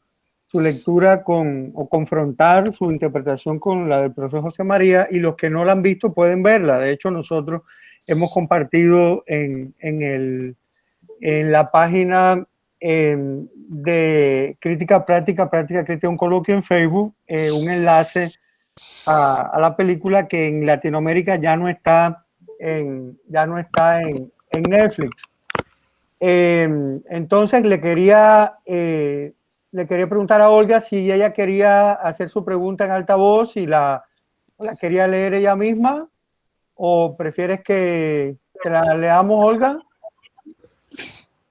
lectura o confrontar su interpretación con la del profesor José María, y los que no la han visto pueden verla. De hecho, nosotros hemos compartido en la página de Crítica Práctica, Práctica Crítica, un coloquio en Facebook, un enlace a la película que en Latinoamérica ya no está en Netflix. Entonces le quería preguntar a Olga si ella quería hacer su pregunta en altavoz y la quería leer ella misma, o prefieres que la leamos, Olga.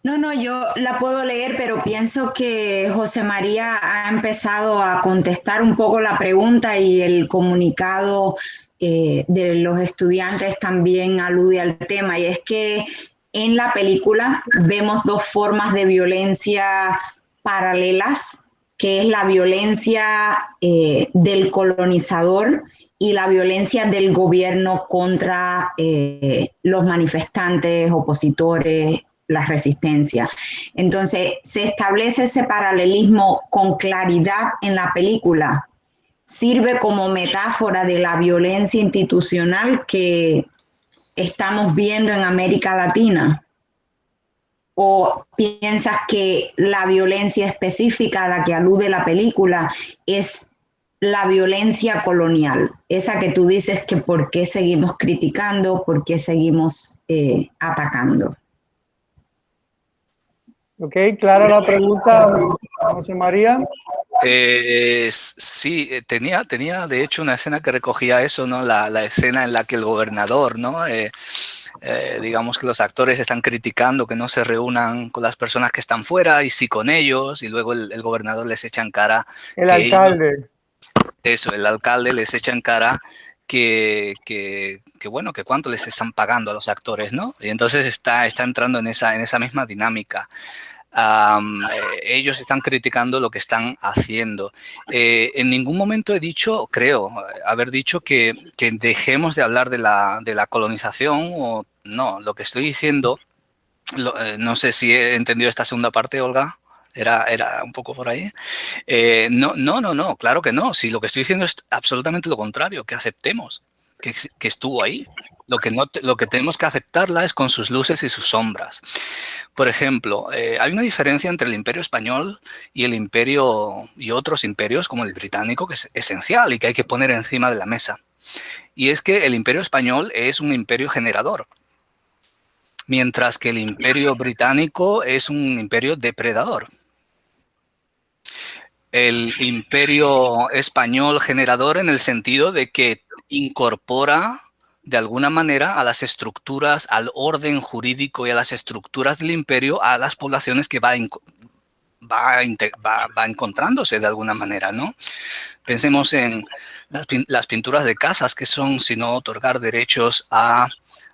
No, yo la puedo leer, pero pienso que José María ha empezado a contestar un poco la pregunta y el comunicado de los estudiantes también alude al tema, y es que en la película vemos dos formas de violencia paralelas, que es la violencia del colonizador y la violencia del gobierno contra los manifestantes, opositores, las resistencias. Entonces, se establece ese paralelismo con claridad en la película. Sirve como metáfora de la violencia institucional que estamos viendo en América Latina. ¿O piensas que la violencia específica a la que alude la película es la violencia colonial? Esa que tú dices que por qué seguimos criticando, por qué seguimos atacando.
Ok, clara la pregunta, José María.
Sí, tenía de hecho una escena que recogía eso, ¿no? La escena en la que el gobernador, ¿no? Digamos que los actores están criticando que no se reúnan con las personas que están fuera y sí con ellos, y luego el gobernador les echa en cara.
El alcalde.
El alcalde les echa en cara que bueno, que cuánto les están pagando a los actores, ¿no? Y entonces está entrando en esa misma dinámica. Ellos están criticando lo que están haciendo. En ningún momento he dicho, creo, haber dicho que dejemos de hablar de la colonización o no. Lo que estoy diciendo, no sé si he entendido esta segunda parte, Olga. Era un poco por ahí. No, claro que no. Si lo que estoy diciendo es absolutamente lo contrario, que aceptemos que estuvo ahí. Lo que tenemos que aceptarla es con sus luces y sus sombras. Por ejemplo, hay una diferencia entre el Imperio Español y el imperio y otros imperios como el británico, que es esencial y que hay que poner encima de la mesa. Y es que el Imperio Español es un imperio generador, mientras que el Imperio Británico es un imperio depredador. El Imperio Español generador en el sentido de que incorpora de alguna manera a las estructuras, al orden jurídico y a las estructuras del imperio a las poblaciones que va va encontrándose de alguna manera, ¿no? Pensemos en las pinturas de casas, que son, sino otorgar derechos a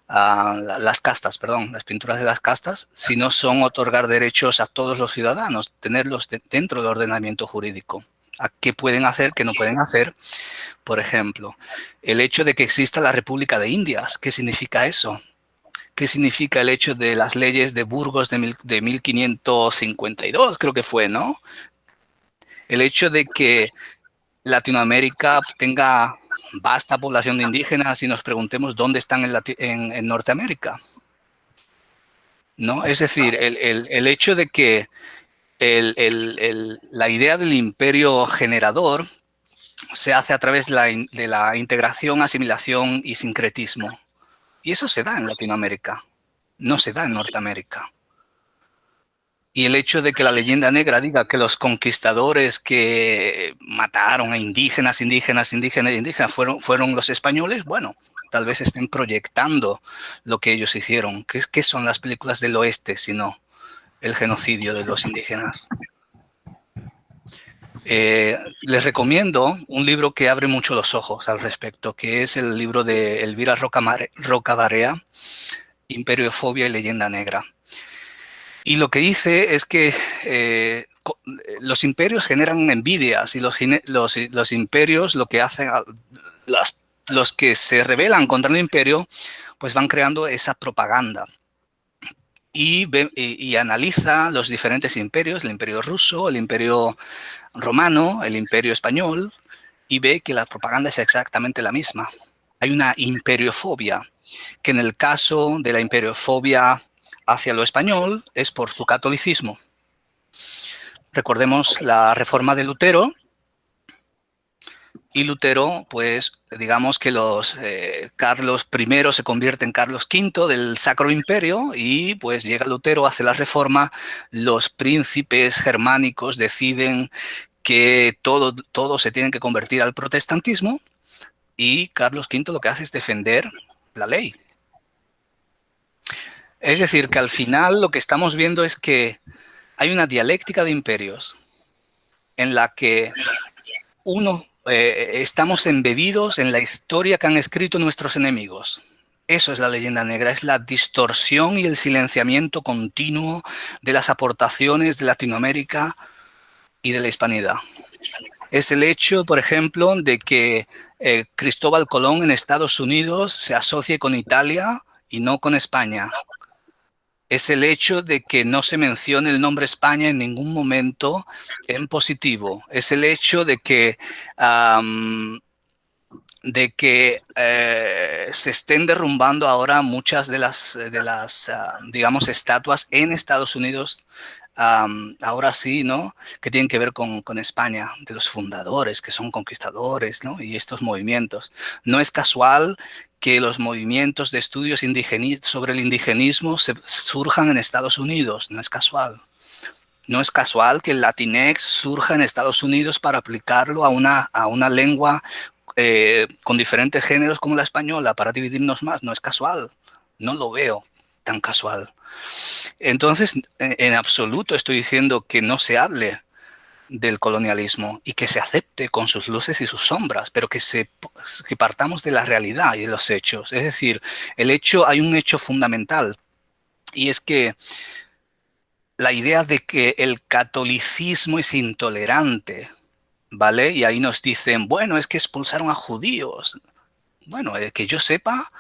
las castas, perdón, las pinturas de las castas, si no son otorgar derechos a todos los ciudadanos, tenerlos dentro del ordenamiento jurídico. ¿A qué pueden hacer, qué no pueden hacer? Por ejemplo, el hecho de que exista la República de Indias, ¿qué significa eso? ¿Qué significa el hecho de las leyes de Burgos de 1552, creo que fue, ¿no? El hecho de que Latinoamérica tenga vasta población de indígenas y nos preguntemos dónde están en Norteamérica, ¿no? Es decir, el hecho de que la idea del imperio generador se hace a través de la integración, asimilación y sincretismo. Y eso se da en Latinoamérica, no se da en Norteamérica. Y el hecho de que la leyenda negra diga que los conquistadores que mataron a indígenas fueron los españoles, bueno, tal vez estén proyectando lo que ellos hicieron. ¿Qué son las películas del oeste sino el genocidio de los indígenas? Les recomiendo un libro que abre mucho los ojos al respecto, que es el libro de Elvira Rocabarea, Imperiofobia y leyenda negra. Y lo que dice es que los imperios generan envidias y los imperios lo que hacen, los que se rebelan contra el imperio, pues van creando esa propaganda. Y analiza los diferentes imperios, el imperio ruso, el imperio romano, el imperio español, y ve que la propaganda es exactamente la misma. Hay una imperiofobia, que en el caso de la imperiofobia hacia lo español es por su catolicismo. Recordemos la reforma de Lutero. Y Lutero, pues digamos que Carlos I se convierte en Carlos V del Sacro Imperio y pues llega Lutero, hace la reforma, los príncipes germánicos deciden que todo se tiene que convertir al protestantismo y Carlos V lo que hace es defender la ley. Es decir, que al final lo que estamos viendo es que hay una dialéctica de imperios en la que estamos embebidos en la historia que han escrito nuestros enemigos. Eso es la leyenda negra, es la distorsión y el silenciamiento continuo de las aportaciones de Latinoamérica y de la hispanidad. Es el hecho, por ejemplo, de que Cristóbal Colón en Estados Unidos se asocie con Italia y no con España. Es el hecho de que no se mencione el nombre España en ningún momento en positivo. Es el hecho de que se estén derrumbando ahora muchas de las digamos, estatuas en Estados Unidos, ahora sí, ¿no? Que tienen que ver con España, de los fundadores, que son conquistadores, ¿no? Y estos movimientos. No es casual que los movimientos de estudios sobre el indigenismo surjan en Estados Unidos, no es casual. No es casual que el Latinx surja en Estados Unidos para aplicarlo a una lengua con diferentes géneros como la española, para dividirnos más. No es casual, no lo veo tan casual. Entonces, en absoluto estoy diciendo que no se hable del colonialismo y que se acepte con sus luces y sus sombras, pero que partamos de la realidad y de los hechos. Es decir, hay un hecho fundamental, y es que la idea de que el catolicismo es intolerante, ¿vale? Y ahí nos dicen, bueno, es que expulsaron a judíos. Bueno, que yo sepa,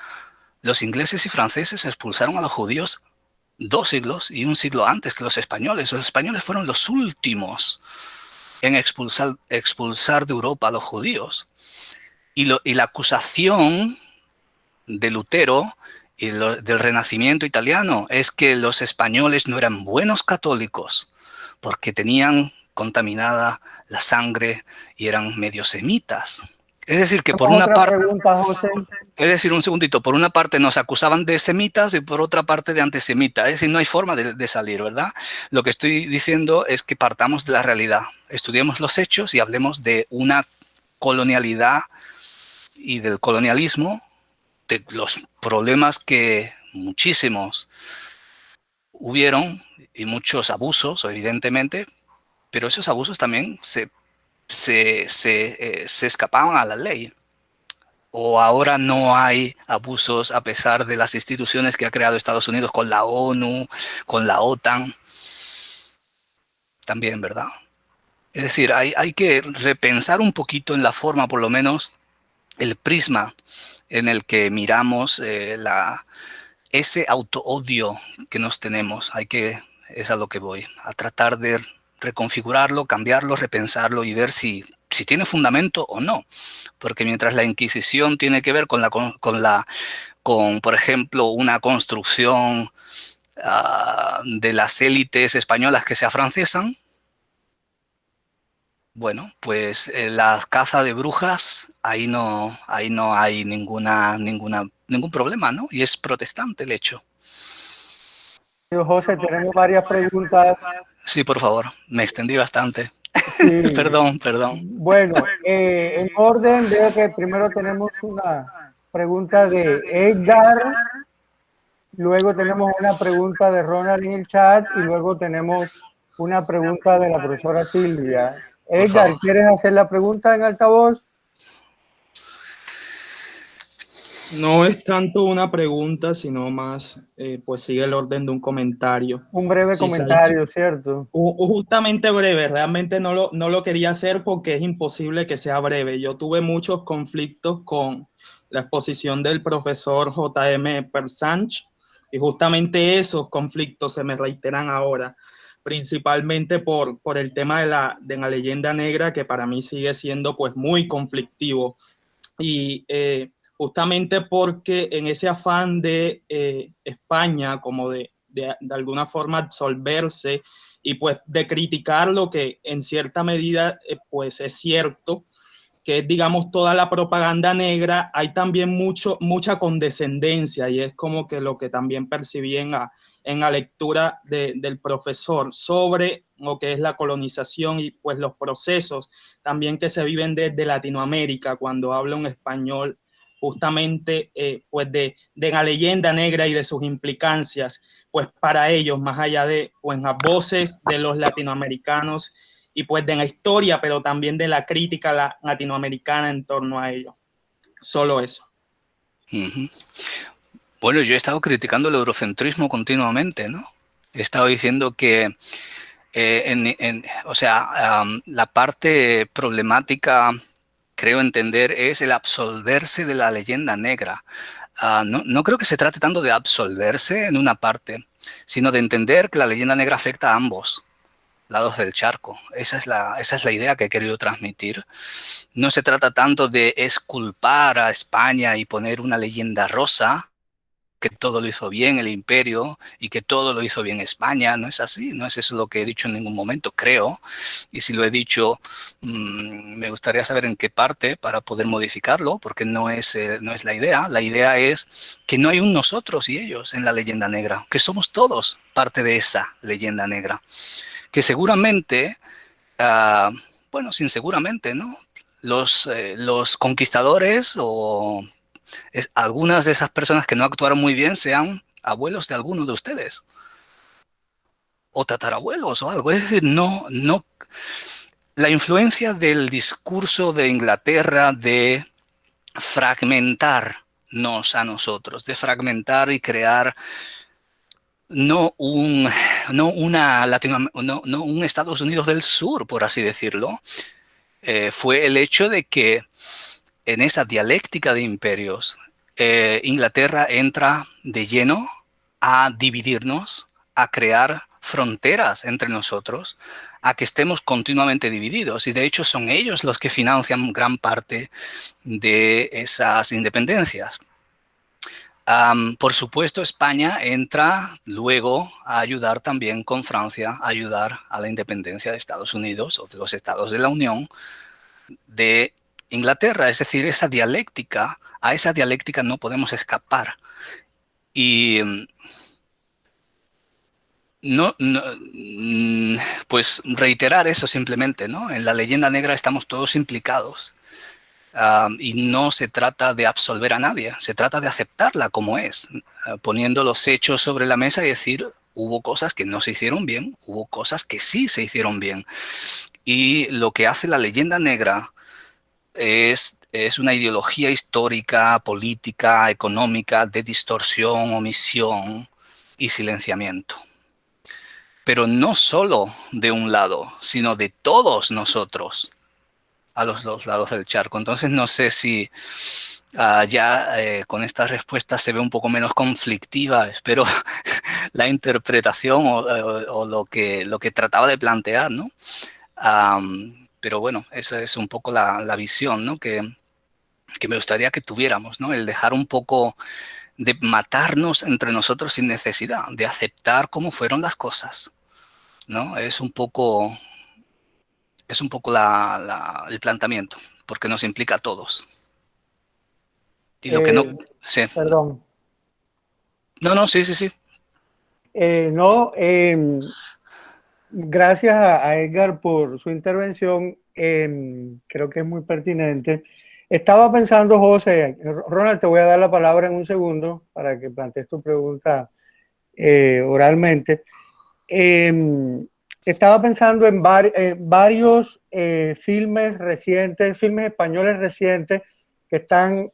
los ingleses y franceses expulsaron a los judíos 2 siglos y 1 siglo antes que los españoles. Los españoles fueron los últimos en expulsar de Europa a los judíos. Y la acusación de Lutero y del Renacimiento italiano es que los españoles no eran buenos católicos porque tenían contaminada la sangre y eran medio semitas. Es decir, que por una parte... Es decir, un segundito, por una parte nos acusaban de semitas y por otra parte de antisemitas. Es decir, no hay forma de salir, ¿verdad? Lo que estoy diciendo es que partamos de la realidad. Estudiemos los hechos y hablemos de una colonialidad y del colonialismo, de los problemas que muchísimos hubieron y muchos abusos, evidentemente, pero esos abusos también se escapaban a la ley. ¿O ahora no hay abusos a pesar de las instituciones que ha creado Estados Unidos con la ONU, con la OTAN? También, ¿verdad? Es decir, hay que repensar un poquito en la forma, por lo menos, el prisma en el que miramos ese auto-odio que nos tenemos. Es a lo que voy, a tratar de reconfigurarlo, cambiarlo, repensarlo y ver si tiene fundamento o no. Porque mientras la Inquisición tiene que ver con, por ejemplo, una construcción de las élites españolas que se afrancesan, bueno, pues la caza de brujas, ahí no hay ningún problema, ¿no? Y es protestante el hecho.
José, tenemos varias preguntas.
Sí, por favor, me extendí bastante.
Sí.
Perdón.
Bueno, en orden, veo que primero tenemos una pregunta de Edgar, luego tenemos una pregunta de Ronald en el chat y luego tenemos una pregunta de la profesora Silvia. Edgar, ¿quieres hacer la pregunta en altavoz?
No es tanto una pregunta, sino más, pues sigue el orden de un comentario.
Un breve comentario, ¿cierto?
Justamente breve, realmente no lo quería hacer porque es imposible que sea breve. Yo tuve muchos conflictos con la exposición del profesor J.M. Persanch y justamente esos conflictos se me reiteran ahora, principalmente por el tema de la leyenda negra, que para mí sigue siendo pues muy conflictivo. Y justamente porque en ese afán de España como de alguna forma absolverse y pues de criticar lo que en cierta medida pues es cierto, que es digamos toda la propaganda negra, hay también mucha condescendencia y es como que lo que también percibí en la lectura del profesor sobre lo que es la colonización y pues los procesos también que se viven desde Latinoamérica cuando habla un español justamente pues de la leyenda negra y de sus implicancias pues para ellos, más allá de pues las voces de los latinoamericanos y pues de la historia, pero también de la crítica latinoamericana en torno a ello. Solo eso.
Bueno, yo he estado criticando el eurocentrismo continuamente, ¿no? He estado diciendo que la parte problemática, creo entender, es el absolverse de la leyenda negra. No creo que se trate tanto de absolverse en una parte, sino de entender que la leyenda negra afecta a ambos lados del charco. Esa es la idea que he querido transmitir. No se trata tanto de exculpar a España y poner una leyenda rosa, que todo lo hizo bien el imperio y que todo lo hizo bien España. No es así, no es eso lo que he dicho en ningún momento, creo. Y si lo he dicho, me gustaría saber en qué parte para poder modificarlo, porque no es la idea. La idea es que no hay un nosotros y ellos en la leyenda negra, que somos todos parte de esa leyenda negra. Que seguramente, sin seguramente, ¿no? Los conquistadores o algunas de esas personas que no actuaron muy bien sean abuelos de algunos de ustedes o tatarabuelos o algo. Es decir, no, la influencia del discurso de Inglaterra de fragmentarnos a nosotros, de fragmentar y crear no un Estados Unidos del Sur, por así decirlo, fue el hecho de que en esa dialéctica de imperios, Inglaterra entra de lleno a dividirnos, a crear fronteras entre nosotros, a que estemos continuamente divididos. Y de hecho son ellos los que financian gran parte de esas independencias. Por supuesto, España entra luego a ayudar también con Francia, a ayudar a la independencia de Estados Unidos o de los estados de la Unión de Inglaterra. Es decir, a esa dialéctica no podemos escapar. Y pues reiterar eso simplemente, ¿no? En la leyenda negra estamos todos implicados. Y no se trata de absolver a nadie, se trata de aceptarla como es, poniendo los hechos sobre la mesa y decir, Hubo cosas que no se hicieron bien, hubo cosas que sí se hicieron bien. Y lo que hace la leyenda negra es una ideología histórica, política, económica, de distorsión, omisión y silenciamiento. Pero no solo de un lado, sino de todos nosotros a los dos lados del charco. Entonces no sé si con estas respuestas se ve un poco menos conflictiva, espero, la interpretación o lo que trataba de plantear, ¿no? Pero bueno, esa es un poco la visión, ¿no? Que me gustaría que tuviéramos, ¿no? El dejar un poco de matarnos entre nosotros sin necesidad, de aceptar cómo fueron las cosas, ¿no? Es un poco el planteamiento, porque nos implica a todos. Y lo que no... Sí.
Perdón.
No, sí, sí, sí.
No, gracias a Edgar por su intervención. Creo que es muy pertinente. Estaba pensando, José, Ronald, te voy a dar la palabra en un segundo para que plantees tu pregunta oralmente. Estaba pensando en varios filmes recientes, filmes españoles recientes que están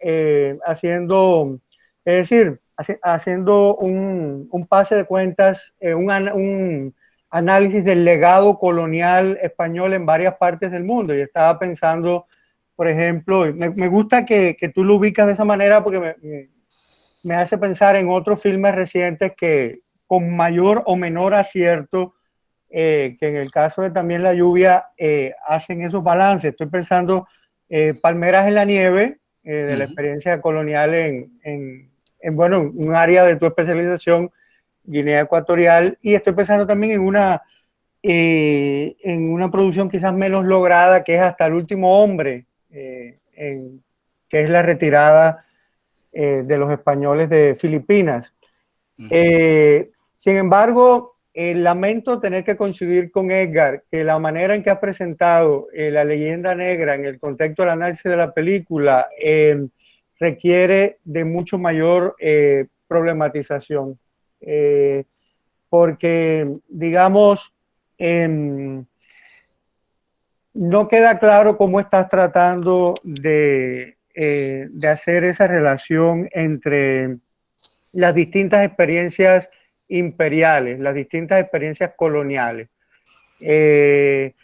haciendo, es decir, haciendo un pase de cuentas, un análisis del legado colonial español en varias partes del mundo. Y estaba pensando, por ejemplo, me gusta que tú lo ubicas de esa manera porque me hace pensar en otros filmes recientes que con mayor o menor acierto, que en el caso de También la lluvia, hacen esos balances. Estoy pensando Palmeras en la nieve, de la experiencia colonial bueno, un área de tu especialización, Guinea Ecuatorial, y estoy pensando también en una producción quizás menos lograda, que es Hasta el último hombre, que es la retirada de los españoles de Filipinas. Sin embargo, lamento tener que coincidir con Edgar, que la manera en que ha presentado la leyenda negra en el contexto del análisis de la película requiere de mucho mayor problematización. Porque, digamos, no queda claro cómo estás tratando de hacer esa relación entre las distintas experiencias imperiales, las distintas experiencias coloniales. Que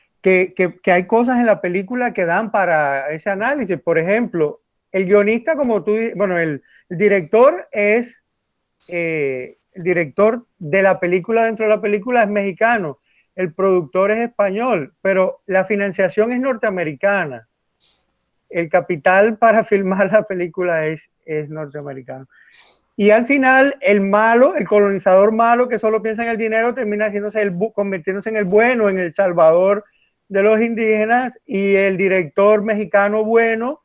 hay cosas en la película que dan para ese análisis. Por ejemplo, el guionista, como tú, bueno, el director es, el director de la película, dentro de la película, es mexicano, el productor es español, pero la financiación es norteamericana. El capital para filmar la película es norteamericano. Y al final, el malo, el colonizador malo que solo piensa en el dinero, termina convirtiéndose en el bueno, en el salvador de los indígenas, y el director mexicano bueno,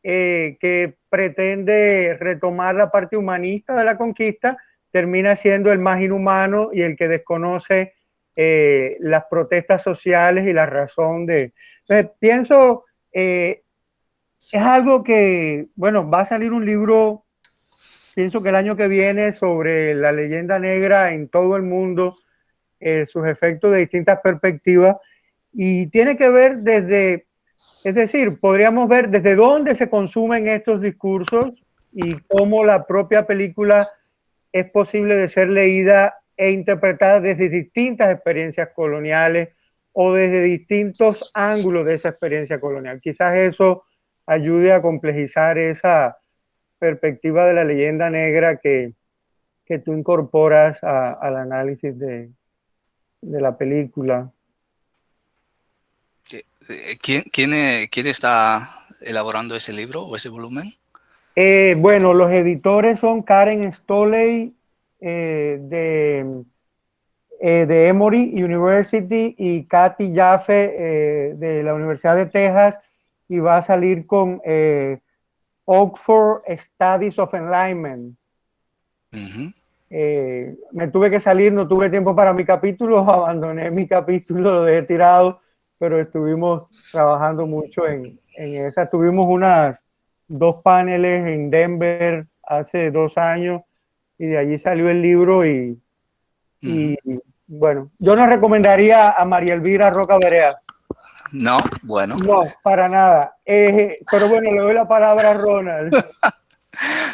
que pretende retomar la parte humanista de la conquista, termina siendo el más inhumano y el que desconoce las protestas sociales y la razón de... Entonces, pienso, es algo que, bueno, va a salir un libro, pienso que el año que viene, sobre la leyenda negra en todo el mundo, sus efectos de distintas perspectivas, y tiene que ver desde, es decir, podríamos ver desde dónde se consumen estos discursos y cómo la propia película es posible de ser leída e interpretada desde distintas experiencias coloniales o desde distintos ángulos de esa experiencia colonial. Quizás eso ayude a complejizar esa perspectiva de la leyenda negra que tú incorporas al análisis de la película.
¿Quién está elaborando ese libro o ese volumen?
Bueno, los editores son Karen Stolley de Emory University y Kathy Jaffe de la Universidad de Texas, y va a salir con Oxford Studies of Enlightenment. Me tuve que salir, no tuve tiempo para mi capítulo, abandoné mi capítulo, lo dejé tirado, pero estuvimos trabajando mucho en esa. Tuvimos unas 2 paneles en Denver hace 2 años y de allí salió el libro, y Y bueno, yo no recomendaría a María Elvira Roca Berea.
No, bueno.
No, para nada. Pero bueno, le doy la palabra a Ronald.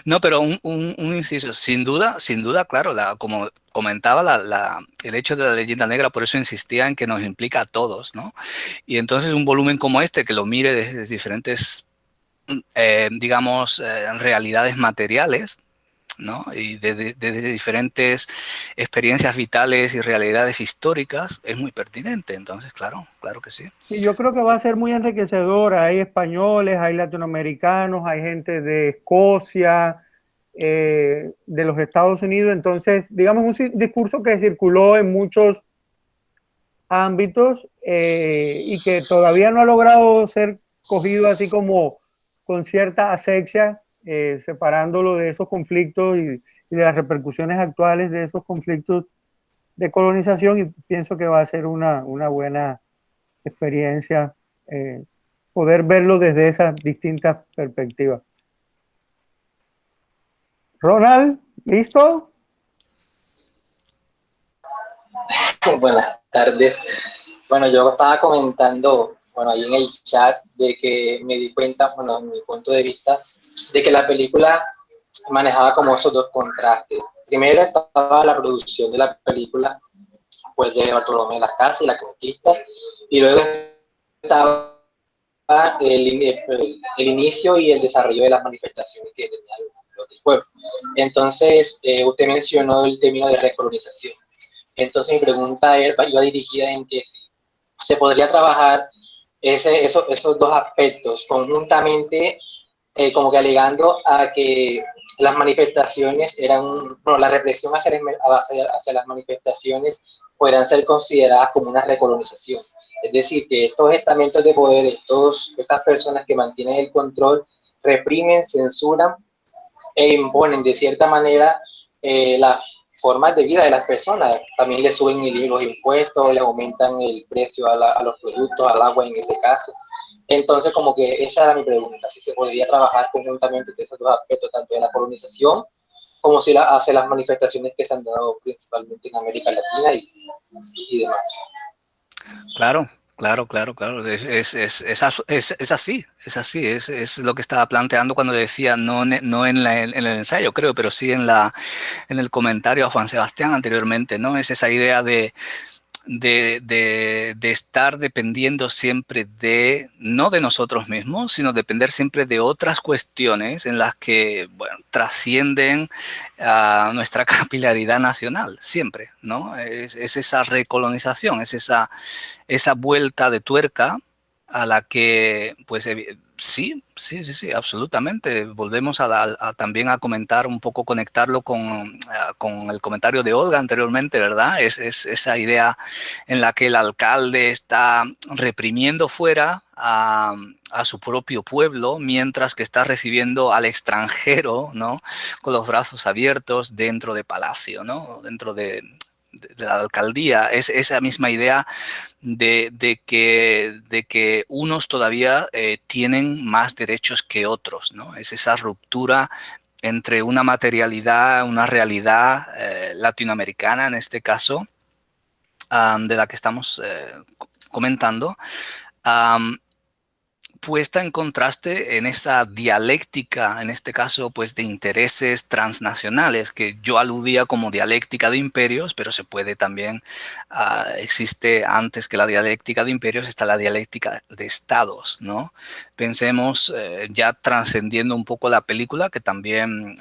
No, pero un inciso, sin duda, claro, como comentaba, el hecho de la leyenda negra, por eso insistía en que nos implica a todos, ¿no? Y entonces un volumen como este, que lo mire desde diferentes, digamos, realidades materiales, ¿no? Y desde diferentes experiencias vitales y realidades históricas, es muy pertinente. Entonces, claro que sí.
Y yo creo que va a ser muy enriquecedora. Hay españoles, hay latinoamericanos, hay gente de Escocia, de los Estados Unidos. Entonces, digamos, un discurso que circuló en muchos ámbitos y que todavía no ha logrado ser cogido así como con cierta asepsia, separándolo de esos conflictos y de las repercusiones actuales de esos conflictos de colonización, y pienso que va a ser una buena experiencia poder verlo desde esas distintas perspectivas. Ronald, ¿listo?
Buenas tardes. Bueno, yo estaba comentando, bueno, ahí en el chat, de que me di cuenta, bueno, en mi punto de vista, de que la película manejaba como esos dos contrastes. Primero estaba la producción de la película, pues de Bartolomé de las Casas y La Conquista, y luego estaba el inicio y el desarrollo de las manifestaciones que tenían los del pueblo. Entonces, usted mencionó el término de recolonización. Entonces mi pregunta iba dirigida en que si se podría trabajar esos dos aspectos conjuntamente, como que alegando a que las manifestaciones la represión hacia las manifestaciones podrían ser consideradas como una recolonización. Es decir, que estos estamentos de poder, estas personas que mantienen el control, reprimen, censuran e imponen de cierta manera las formas de vida de las personas. También les suben los impuestos, les aumentan el precio a los productos, al agua en este caso. Entonces, como que esa era mi pregunta, si se podría trabajar conjuntamente de esos dos aspectos, tanto de la colonización como si hacia las manifestaciones que se han dado principalmente en América Latina y demás.
Claro. Es así. Es lo que estaba planteando cuando decía, no en el ensayo, creo, pero sí en el comentario a Juan Sebastián anteriormente, ¿no? Es esa idea de estar dependiendo siempre no de nosotros mismos, sino depender siempre de otras cuestiones en las que, bueno, trascienden a nuestra capilaridad nacional, siempre, ¿no? Es esa recolonización, es esa vuelta de tuerca a la que, pues, sí, absolutamente. Volvemos también a comentar un poco, conectarlo con el comentario de Olga anteriormente, ¿verdad? Es esa idea en la que el alcalde está reprimiendo fuera a su propio pueblo, mientras que está recibiendo al extranjero, ¿no? Con los brazos abiertos dentro de Palacio, ¿no? Dentro de la alcaldía. Es esa misma idea de que unos todavía tienen más derechos que otros, ¿no? Es esa ruptura entre una materialidad, una realidad latinoamericana, en este caso, de la que estamos comentando, puesta en contraste en esa dialéctica, en este caso, pues, de intereses transnacionales, que yo aludía como dialéctica de imperios, pero se puede también, existe antes que la dialéctica de imperios, está la dialéctica de estados, ¿no? Pensemos, ya trascendiendo un poco la película, que también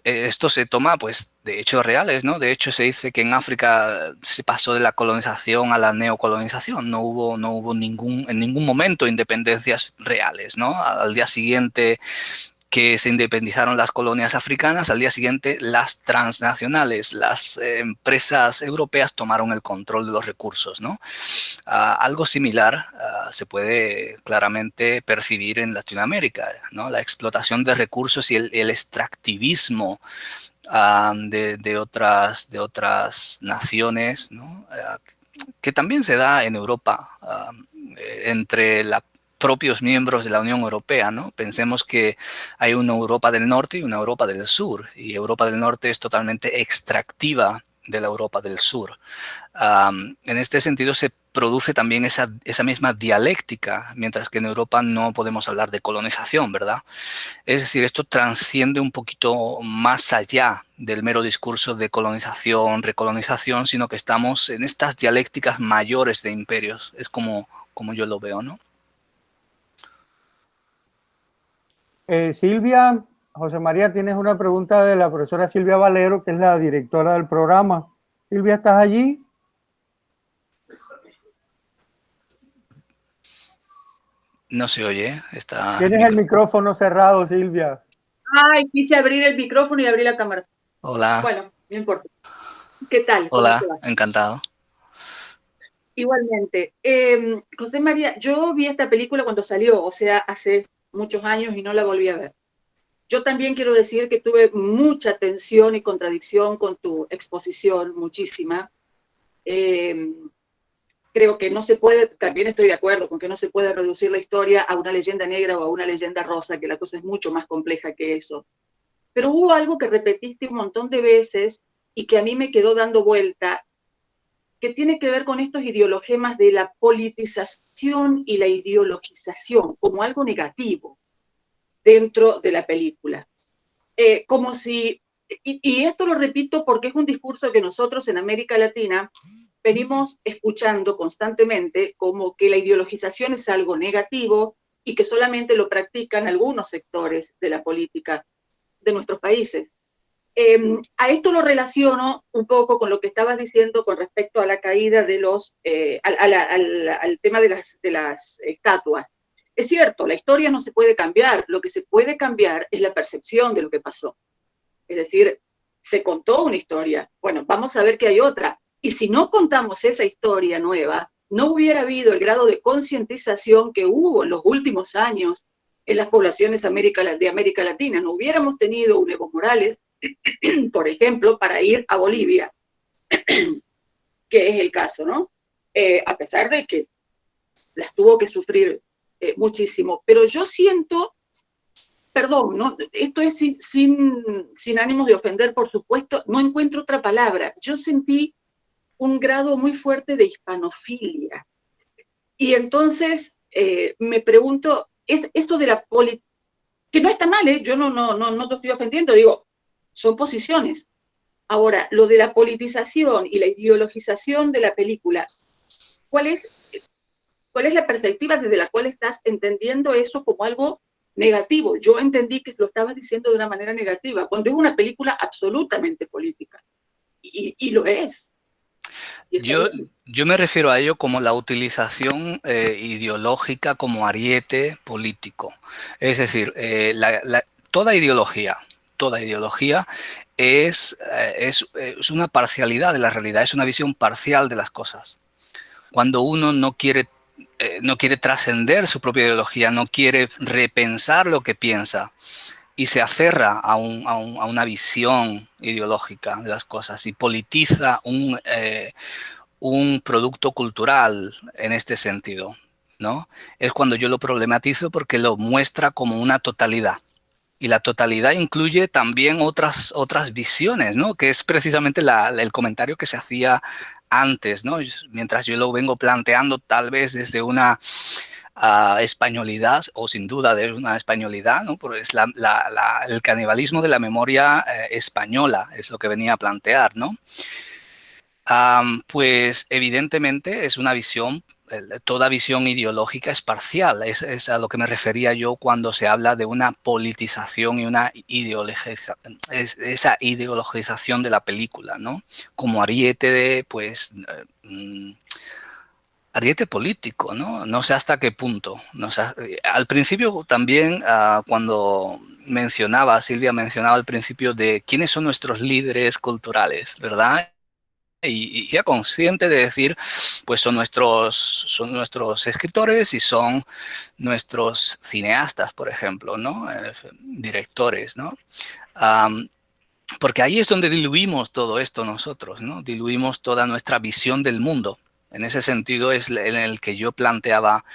esto se toma, pues, de hechos reales, ¿no? De hecho, se dice que en África se pasó de la colonización a la neocolonización. No hubo en ningún momento independencias reales, ¿no? Al día siguiente que se independizaron las colonias africanas, al día siguiente las transnacionales, las empresas europeas tomaron el control de los recursos, ¿no? Algo similar se puede claramente percibir en Latinoamérica, ¿no? La explotación de recursos y el extractivismo de otras naciones, ¿no? Que también se da en Europa, entre propios miembros de la Unión Europea, ¿no? Pensemos que hay una Europa del Norte y una Europa del Sur, y Europa del Norte es totalmente extractiva de la Europa del Sur. En este sentido se produce también esa misma dialéctica, mientras que en Europa no podemos hablar de colonización, ¿verdad? Es decir, esto transciende un poquito más allá del mero discurso de colonización, recolonización, sino que estamos en estas dialécticas mayores de imperios. Es como yo lo veo, ¿no?
Silvia, José María, tienes una pregunta de la profesora Silvia Valero, que es la directora del programa. Silvia, ¿estás allí?
No se oye.
Tienes el micrófono cerrado, Silvia.
Ay, quise abrir el micrófono y abrir la cámara.
Hola.
Bueno, no importa. ¿Qué tal?
Hola, encantado.
Igualmente. José María, yo vi esta película cuando salió, o sea, hace muchos años y no la volví a ver. Yo también quiero decir que tuve mucha tensión y contradicción con tu exposición, muchísima. Creo que no se puede, también estoy de acuerdo con que no se puede reducir la historia a una leyenda negra o a una leyenda rosa, que la cosa es mucho más compleja que eso. Pero hubo algo que repetiste un montón de veces y que a mí me quedó dando vuelta, que tiene que ver con estos ideologemas de la politización y la ideologización como algo negativo dentro de la película. Como si, y esto lo repito porque es un discurso que nosotros en América Latina venimos escuchando constantemente, como que la ideologización es algo negativo y que solamente lo practican algunos sectores de la política de nuestros países. A esto lo relaciono un poco con lo que estabas diciendo con respecto a la caída de los, al tema de las estatuas. Es cierto, la historia no se puede cambiar, lo que se puede cambiar es la percepción de lo que pasó. Es decir, se contó una historia, bueno, vamos a ver que hay otra. Y si no contamos esa historia nueva, no hubiera habido el grado de concientización que hubo en los últimos años en las poblaciones de América Latina. No hubiéramos tenido un Evo Morales, por ejemplo, para ir a Bolivia, que es el caso, ¿no? A pesar de que las tuvo que sufrir muchísimo. Pero yo siento, perdón, ¿no? Esto es sin ánimos de ofender, por supuesto, no encuentro otra palabra. Yo sentí un grado muy fuerte de hispanofilia. Y entonces me pregunto, ¿es esto de la política? Que no está mal, yo no te estoy ofendiendo, digo, son posiciones. Ahora, lo de la politización y la ideologización de la película, ¿cuál es la perspectiva desde la cual estás entendiendo eso como algo negativo? Yo entendí que lo estabas diciendo de una manera negativa, cuando es una película absolutamente política. Y lo es.
Yo me refiero a ello como la utilización ideológica como ariete político. Es decir, toda ideología es una parcialidad de la realidad, es una visión parcial de las cosas. Cuando uno no quiere trascender su propia ideología, no quiere repensar lo que piensa, y se aferra a una visión ideológica de las cosas y politiza un producto cultural en este sentido, ¿no? Es cuando yo lo problematizo porque lo muestra como una totalidad. Y la totalidad incluye también otras visiones, ¿no? Que es precisamente el comentario que se hacía antes, ¿no? Mientras yo lo vengo planteando tal vez desde una españolidad, o sin duda de una españolidad, ¿no? Porque es el canibalismo de la memoria española, es lo que venía a plantear, ¿no? Pues evidentemente es una visión, toda visión ideológica es parcial, es a lo que me refería yo cuando se habla de una politización y una esa ideologización de la película, ¿no? Como ariete de, pues, ariete político, ¿no? No sé hasta qué punto. No sé, al principio también, cuando Silvia mencionaba al principio de quiénes son nuestros líderes culturales, ¿verdad? Y ya consciente de decir, pues son nuestros escritores y son nuestros cineastas, por ejemplo, ¿no? Directores, ¿no? Porque ahí es donde diluimos todo esto nosotros, ¿no? Diluimos toda nuestra visión del mundo. En ese sentido es en el que yo planteaba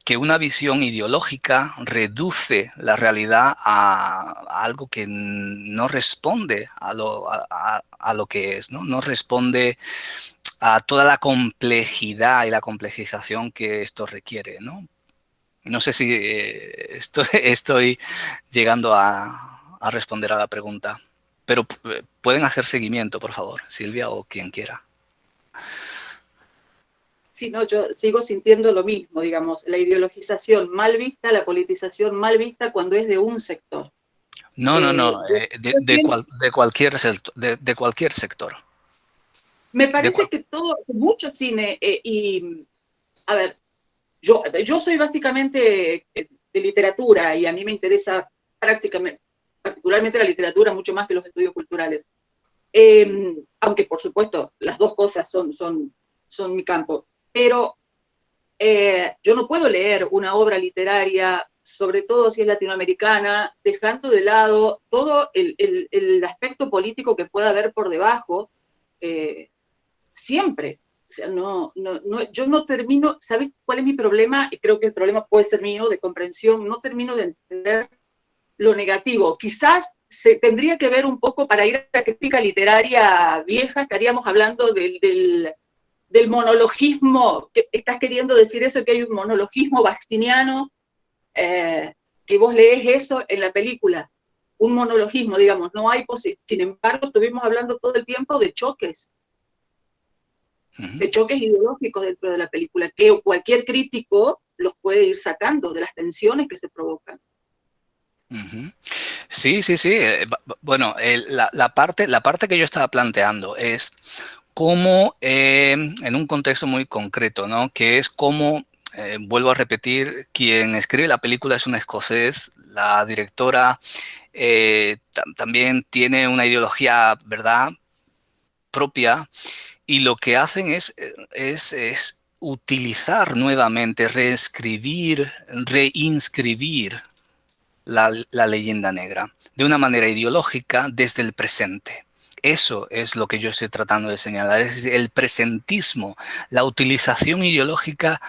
que una visión ideológica reduce la realidad a algo que no responde a lo que es, ¿no? No responde a toda la complejidad y la complejización que esto requiere, ¿no? No sé si estoy llegando a responder a la pregunta, pero pueden hacer seguimiento, por favor, Silvia o quien quiera.
Sí, no, yo sigo sintiendo lo mismo, digamos, la ideologización mal vista, la politización mal vista cuando es de un sector.
No, de cualquier sector.
Me parece que mucho cine a ver, yo soy básicamente de literatura y a mí me interesa particularmente la literatura mucho más que los estudios culturales. Aunque por supuesto las dos cosas son mi campo. Pero yo no puedo leer una obra literaria, sobre todo si es latinoamericana, dejando de lado todo el aspecto político que pueda haber por debajo, siempre. O sea, yo no termino, ¿sabes cuál es mi problema? Y creo que el problema puede ser mío de comprensión, no termino de entender lo negativo. Quizás se tendría que ver un poco, para ir a la crítica literaria vieja, estaríamos hablando del monologismo, que estás queriendo decir eso, que hay un monologismo baxtiniano, que vos lees eso en la película, un monologismo, digamos, no hay sin embargo, estuvimos hablando todo el tiempo de choques ideológicos dentro de la película, que cualquier crítico los puede ir sacando de las tensiones que se provocan.
Sí, sí, sí. Bueno, la parte que yo estaba planteando es cómo, en un contexto muy concreto, ¿no? Que es cómo, vuelvo a repetir, quien escribe la película es un escocés, la directora también tiene una ideología, ¿verdad?, propia, y lo que hacen es utilizar nuevamente, reescribir, reinscribir la leyenda negra de una manera ideológica desde el presente. Eso es lo que yo estoy tratando de señalar, es el presentismo, la utilización ideológica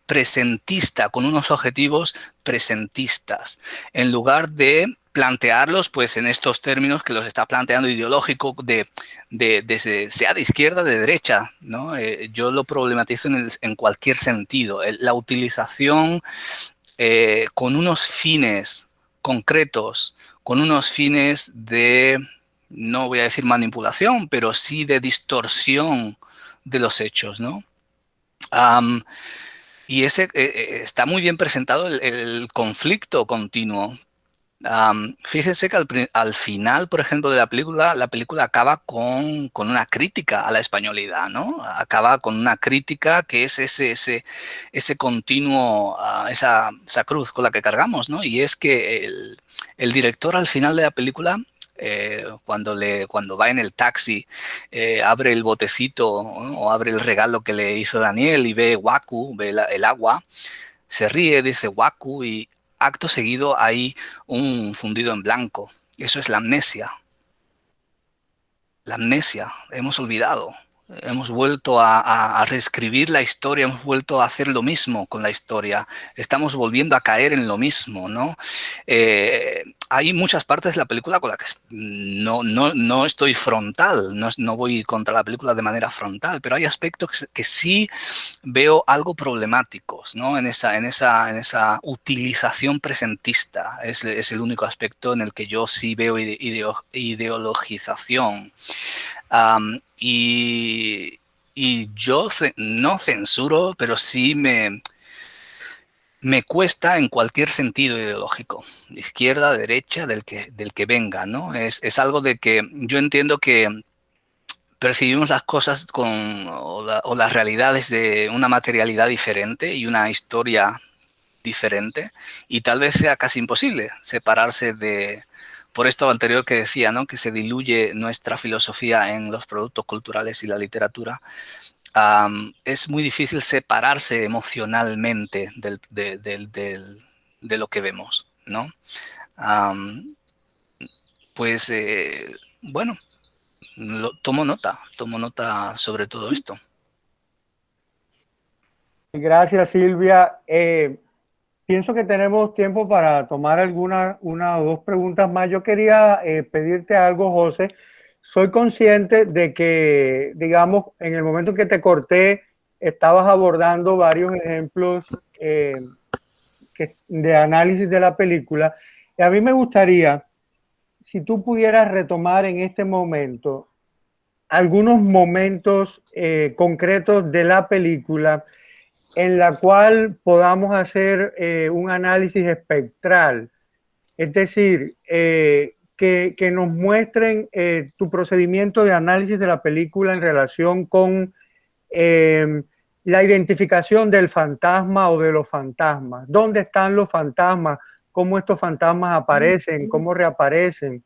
presentista con unos objetivos presentistas, en lugar de plantearlos pues en estos términos que los está planteando ideológico sea de izquierda, de derecha, ¿no? Yo lo problematizo en cualquier sentido. La utilización con unos fines concretos, con unos fines de, no voy a decir manipulación, pero sí de distorsión de los hechos, ¿no? Y está muy bien presentado el conflicto continuo. Fíjense que al final, por ejemplo, de la película acaba con una crítica a la españolidad, ¿no? Acaba con una crítica que es ese continuo, esa cruz con la que cargamos, ¿no? Y es que el director al final de la película, cuando va en el taxi, abre el botecito, ¿no? O abre el regalo que le hizo Daniel y ve Waku, ve el agua, se ríe, dice Waku y acto seguido hay un fundido en blanco. Eso es la amnesia. La amnesia. Hemos olvidado. Hemos vuelto a reescribir la historia, hemos vuelto a hacer lo mismo con la historia. Estamos volviendo a caer en lo mismo, ¿no? Hay muchas partes de la película con las que no estoy frontal, no voy contra la película de manera frontal, pero hay aspectos que sí veo algo problemáticos, ¿no? En esa utilización presentista. Es el único aspecto en el que yo sí veo ideologización. Y yo no censuro, pero sí me cuesta en cualquier sentido ideológico, izquierda, derecha, del que venga, ¿no? Es algo de que yo entiendo que percibimos las cosas o las realidades de una materialidad diferente y una historia diferente, y tal vez sea casi imposible separarse por esto anterior que decía, ¿no? Que se diluye nuestra filosofía en los productos culturales y la literatura. Es muy difícil separarse emocionalmente de lo que vemos, ¿no? Pues bueno, tomo nota sobre todo esto.
Gracias, Silvia. Pienso que tenemos tiempo para tomar una o dos preguntas más. Yo quería pedirte algo, José. Soy consciente de que, digamos, en el momento en que te corté, estabas abordando varios ejemplos de análisis de la película. Y a mí me gustaría, si tú pudieras retomar en este momento algunos momentos concretos de la película en la cual podamos hacer un análisis espectral, es decir, que nos muestren tu procedimiento de análisis de la película en relación con la identificación del fantasma o de los fantasmas. ¿Dónde están los fantasmas? ¿Cómo estos fantasmas aparecen? ¿Cómo reaparecen?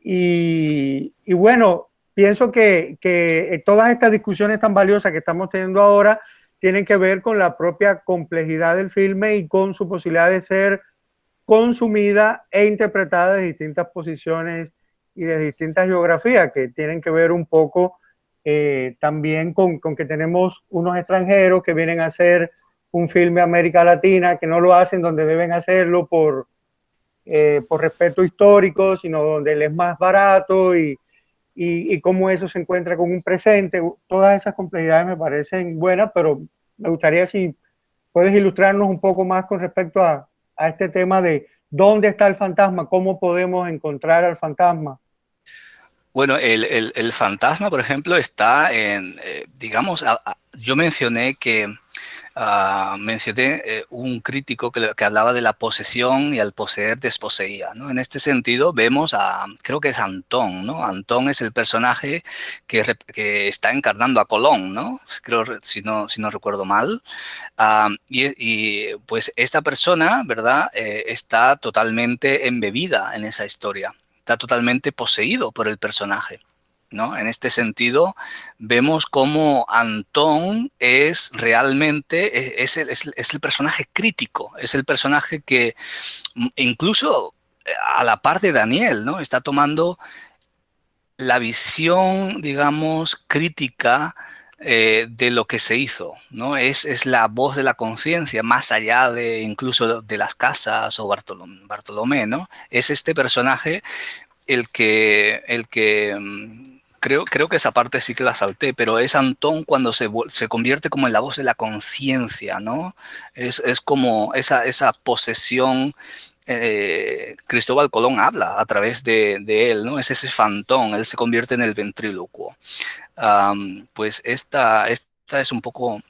Y bueno, pienso que todas estas discusiones tan valiosas que estamos teniendo ahora tienen que ver con la propia complejidad del filme y con su posibilidad de ser consumida e interpretada de distintas posiciones y de distintas geografías, que tienen que ver un poco también con que tenemos unos extranjeros que vienen a hacer un filme América Latina, que no lo hacen donde deben hacerlo por respeto histórico, sino donde les es más barato y cómo eso se encuentra con un presente. Todas esas complejidades me parecen buenas, pero me gustaría si puedes ilustrarnos un poco más con respecto a este tema de dónde está el fantasma, cómo podemos encontrar al fantasma.
Bueno, el fantasma, por ejemplo, está en, digamos, yo mencioné que mencioné un crítico que hablaba de la posesión y al poseer desposeía, ¿no? En este sentido vemos creo que es Antón, ¿no? Antón es el personaje que está encarnando a Colón, ¿no? Creo, si no recuerdo mal. Pues esta persona, ¿verdad? Está totalmente embebida en esa historia. Está totalmente poseído por el personaje, ¿no? En este sentido, vemos cómo Antón es realmente, es el personaje crítico, es el personaje que incluso a la par de Daniel, ¿no? Está tomando la visión, digamos, crítica de lo que se hizo, ¿no? Es la voz de la conciencia, más allá de incluso de las casas o Bartolomé, ¿no? Es este personaje el que creo que esa parte sí que la salté, pero es Antón cuando se convierte como en la voz de la conciencia, ¿no? Es como esa posesión. Cristóbal Colón habla a través de él, ¿no? Es ese fantón, él se convierte en el ventrílocuo. Pues esta es un poco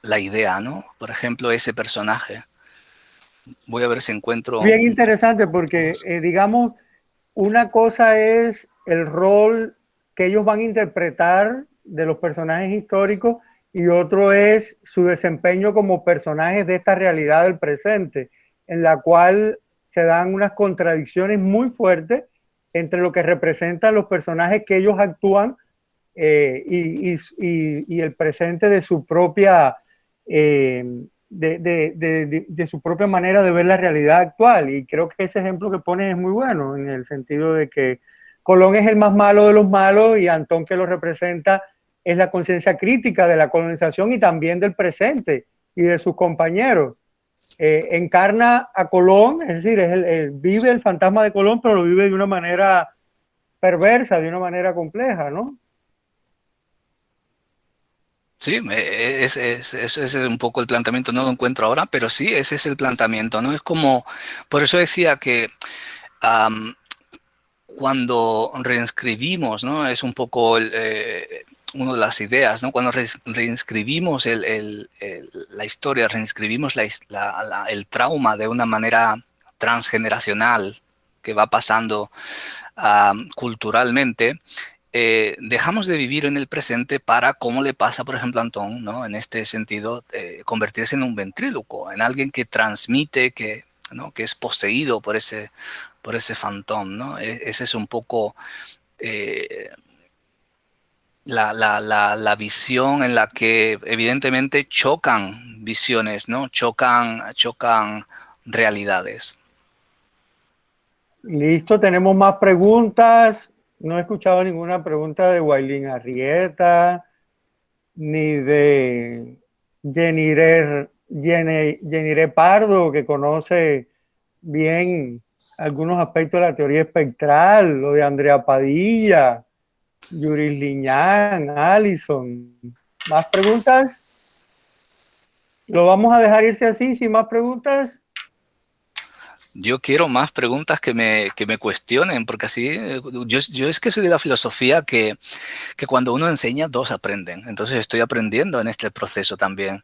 la idea, ¿no? Por ejemplo, ese personaje. Voy a ver si encuentro...
Bien interesante porque, digamos, una cosa es el rol que ellos van a interpretar de los personajes históricos y otro es su desempeño como personajes de esta realidad del presente, en la cual se dan unas contradicciones muy fuertes entre lo que representan los personajes que ellos actúan y el presente de su propia de su propia manera de ver la realidad actual. Y creo que ese ejemplo que pones es muy bueno, en el sentido de que Colón es el más malo de los malos y Antón, que lo representa, es la conciencia crítica de la colonización y también del presente y de sus compañeros. Encarna a Colón, es decir, vive el fantasma de Colón, pero lo vive de una manera perversa, de una manera compleja, ¿no?
Sí, ese es un poco el planteamiento, no lo encuentro ahora, pero sí, ese es el planteamiento, ¿no? Es como, por eso decía que cuando reinscribimos, ¿no? Es un poco una de las ideas, ¿no? Cuando reinscribimos la historia, reinscribimos el trauma de una manera transgeneracional que va pasando culturalmente, dejamos de vivir en el presente para, como le pasa, por ejemplo, a Antón, ¿no? En este sentido, convertirse en un ventrílocuo, en alguien que transmite, ¿no? Que es poseído por ese fantón, ¿no? Ese es un poco la visión en la que evidentemente chocan visiones, ¿no? Chocan realidades.
Listo, tenemos más preguntas. No he escuchado ninguna pregunta de Wailín Arrieta, ni de Yeniré Pardo, que conoce bien algunos aspectos de la teoría espectral, lo de Andrea Padilla, Yuris Liñán, Allison. ¿Más preguntas? ¿Lo vamos a dejar irse así, sin más preguntas?
Yo quiero más preguntas que me cuestionen, porque así, yo es que soy de la filosofía que cuando uno enseña, dos aprenden. Entonces estoy aprendiendo en este proceso también.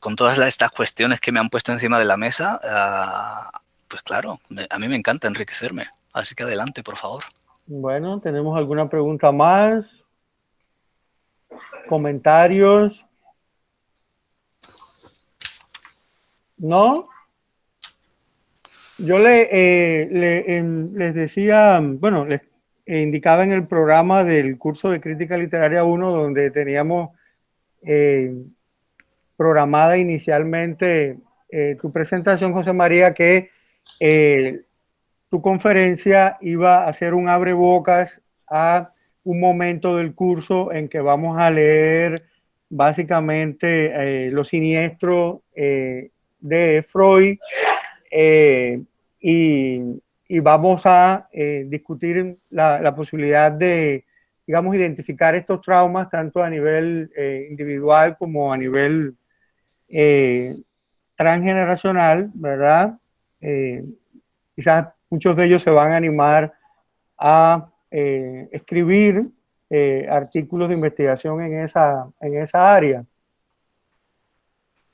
Con todas estas cuestiones que me han puesto encima de la mesa, pues claro, a mí me encanta enriquecerme. Así que adelante, por favor.
Bueno, ¿tenemos alguna pregunta más? ¿Comentarios? ¿No? Yo les decía, bueno, les indicaba en el programa del curso de Crítica Literaria 1, donde teníamos programada inicialmente tu presentación, José María, que tu conferencia iba a ser un abrebocas a un momento del curso en que vamos a leer básicamente Lo Siniestro de Freud, y vamos a discutir la posibilidad de, digamos, identificar estos traumas tanto a nivel individual como a nivel transgeneracional, ¿verdad? Quizás muchos de ellos se van a animar a escribir artículos de investigación en esa área.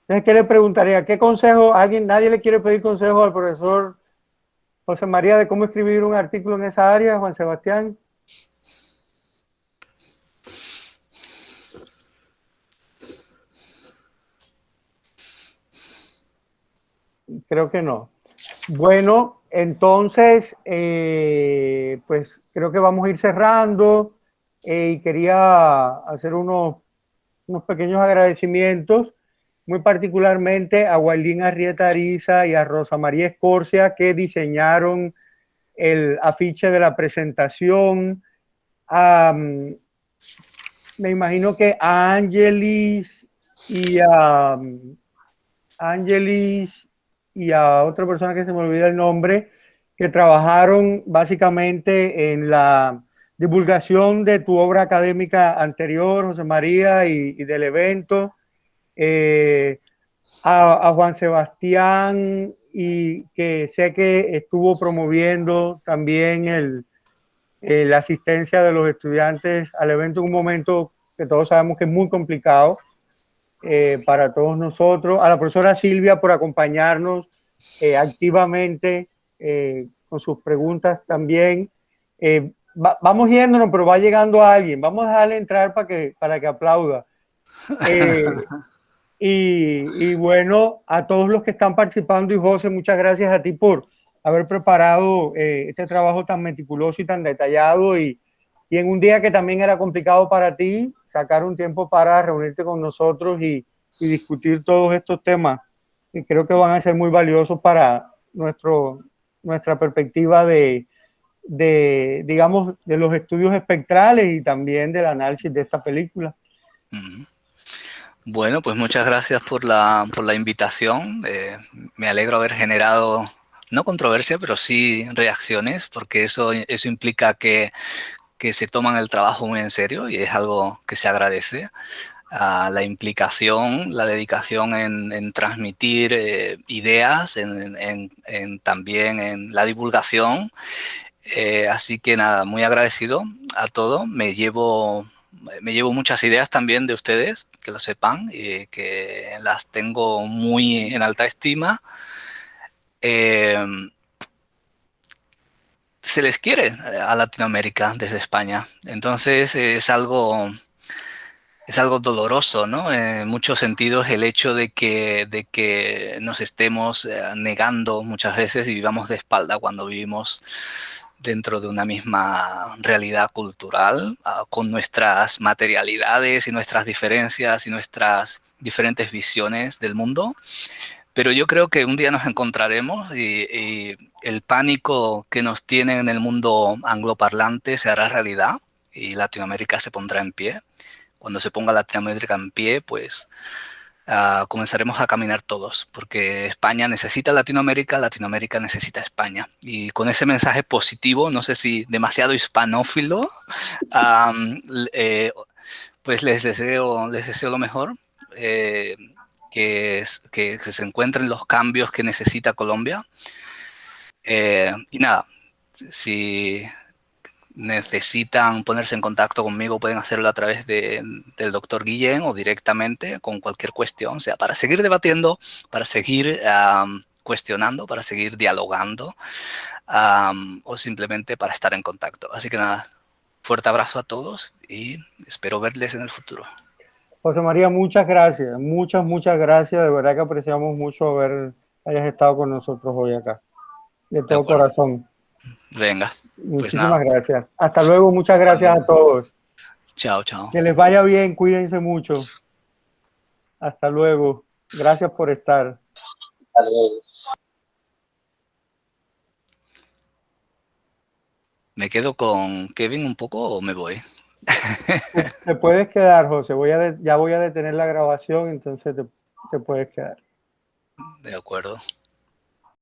Entonces, ¿qué le preguntaría? ¿Qué consejo? Nadie le quiere pedir consejo al profesor José María de cómo escribir un artículo en esa área, Juan Sebastián? Creo que no. Bueno, entonces, pues creo que vamos a ir cerrando y quería hacer unos pequeños agradecimientos, muy particularmente a Guailín Arrieta Ariza y a Rosa María Escorcia, que diseñaron el afiche de la presentación. Me imagino que a Angelis y a otra persona que se me olvida el nombre, que trabajaron básicamente en la divulgación de tu obra académica anterior, José María, y del evento. A Juan Sebastián, y que sé que estuvo promoviendo también la asistencia de los estudiantes al evento en un momento que todos sabemos que es muy complicado para todos nosotros. A la profesora Silvia por acompañarnos activamente con sus preguntas también. Vamos yéndonos, pero va llegando alguien. Vamos a dejarle entrar para que aplauda. Y bueno, a todos los que están participando, y José, muchas gracias a ti por haber preparado este trabajo tan meticuloso y tan detallado, y en un día que también era complicado para ti, sacar un tiempo para reunirte con nosotros y discutir todos estos temas, que creo que van a ser muy valiosos para nuestra perspectiva digamos, de los estudios espectrales y también del análisis de esta película.
Bueno, pues muchas gracias por la invitación. Me alegro haber generado, no controversia, pero sí reacciones, porque eso implica que se toman el trabajo muy en serio y es algo que se agradece. La implicación, la dedicación en transmitir ideas, también en la divulgación. Así que nada, muy agradecido a todo. Me llevo muchas ideas también de ustedes, que lo sepan, y que las tengo muy en alta estima. Se les quiere a Latinoamérica desde España. Entonces es algo doloroso, ¿no? En muchos sentidos, el hecho de que nos estemos negando muchas veces y vivamos de espalda cuando vivimos dentro de una misma realidad cultural, con nuestras materialidades y nuestras diferencias y nuestras diferentes visiones del mundo. Pero yo creo que un día nos encontraremos y el pánico que nos tiene en el mundo angloparlante se hará realidad y Latinoamérica se pondrá en pie. Cuando se ponga Latinoamérica en pie, pues comenzaremos a caminar todos, porque España necesita Latinoamérica, Latinoamérica necesita España. Y con ese mensaje positivo, no sé si demasiado hispanófilo, pues les deseo lo mejor, que se encuentren los cambios que necesita Colombia. Y nada, si necesitan ponerse en contacto conmigo, pueden hacerlo a través del doctor Guillén o directamente con cualquier cuestión, o sea, para seguir debatiendo, para seguir cuestionando, para seguir dialogando, o simplemente para estar en contacto. Así que nada, fuerte abrazo a todos y espero verles en el futuro.
José María, muchas gracias, muchas gracias. De verdad que apreciamos mucho hayas estado con nosotros hoy acá. De todo corazón.
Venga, pues
Muchísimas
nada.
gracias. Hasta luego, muchas gracias a todos.
Chao, chao.
Que les vaya bien, cuídense mucho. Hasta luego. Gracias por estar.
Hasta luego.
¿Me
quedo con Kevin un poco o me voy?
Te puedes quedar, José. Ya voy a detener la grabación, entonces te puedes quedar.
De acuerdo.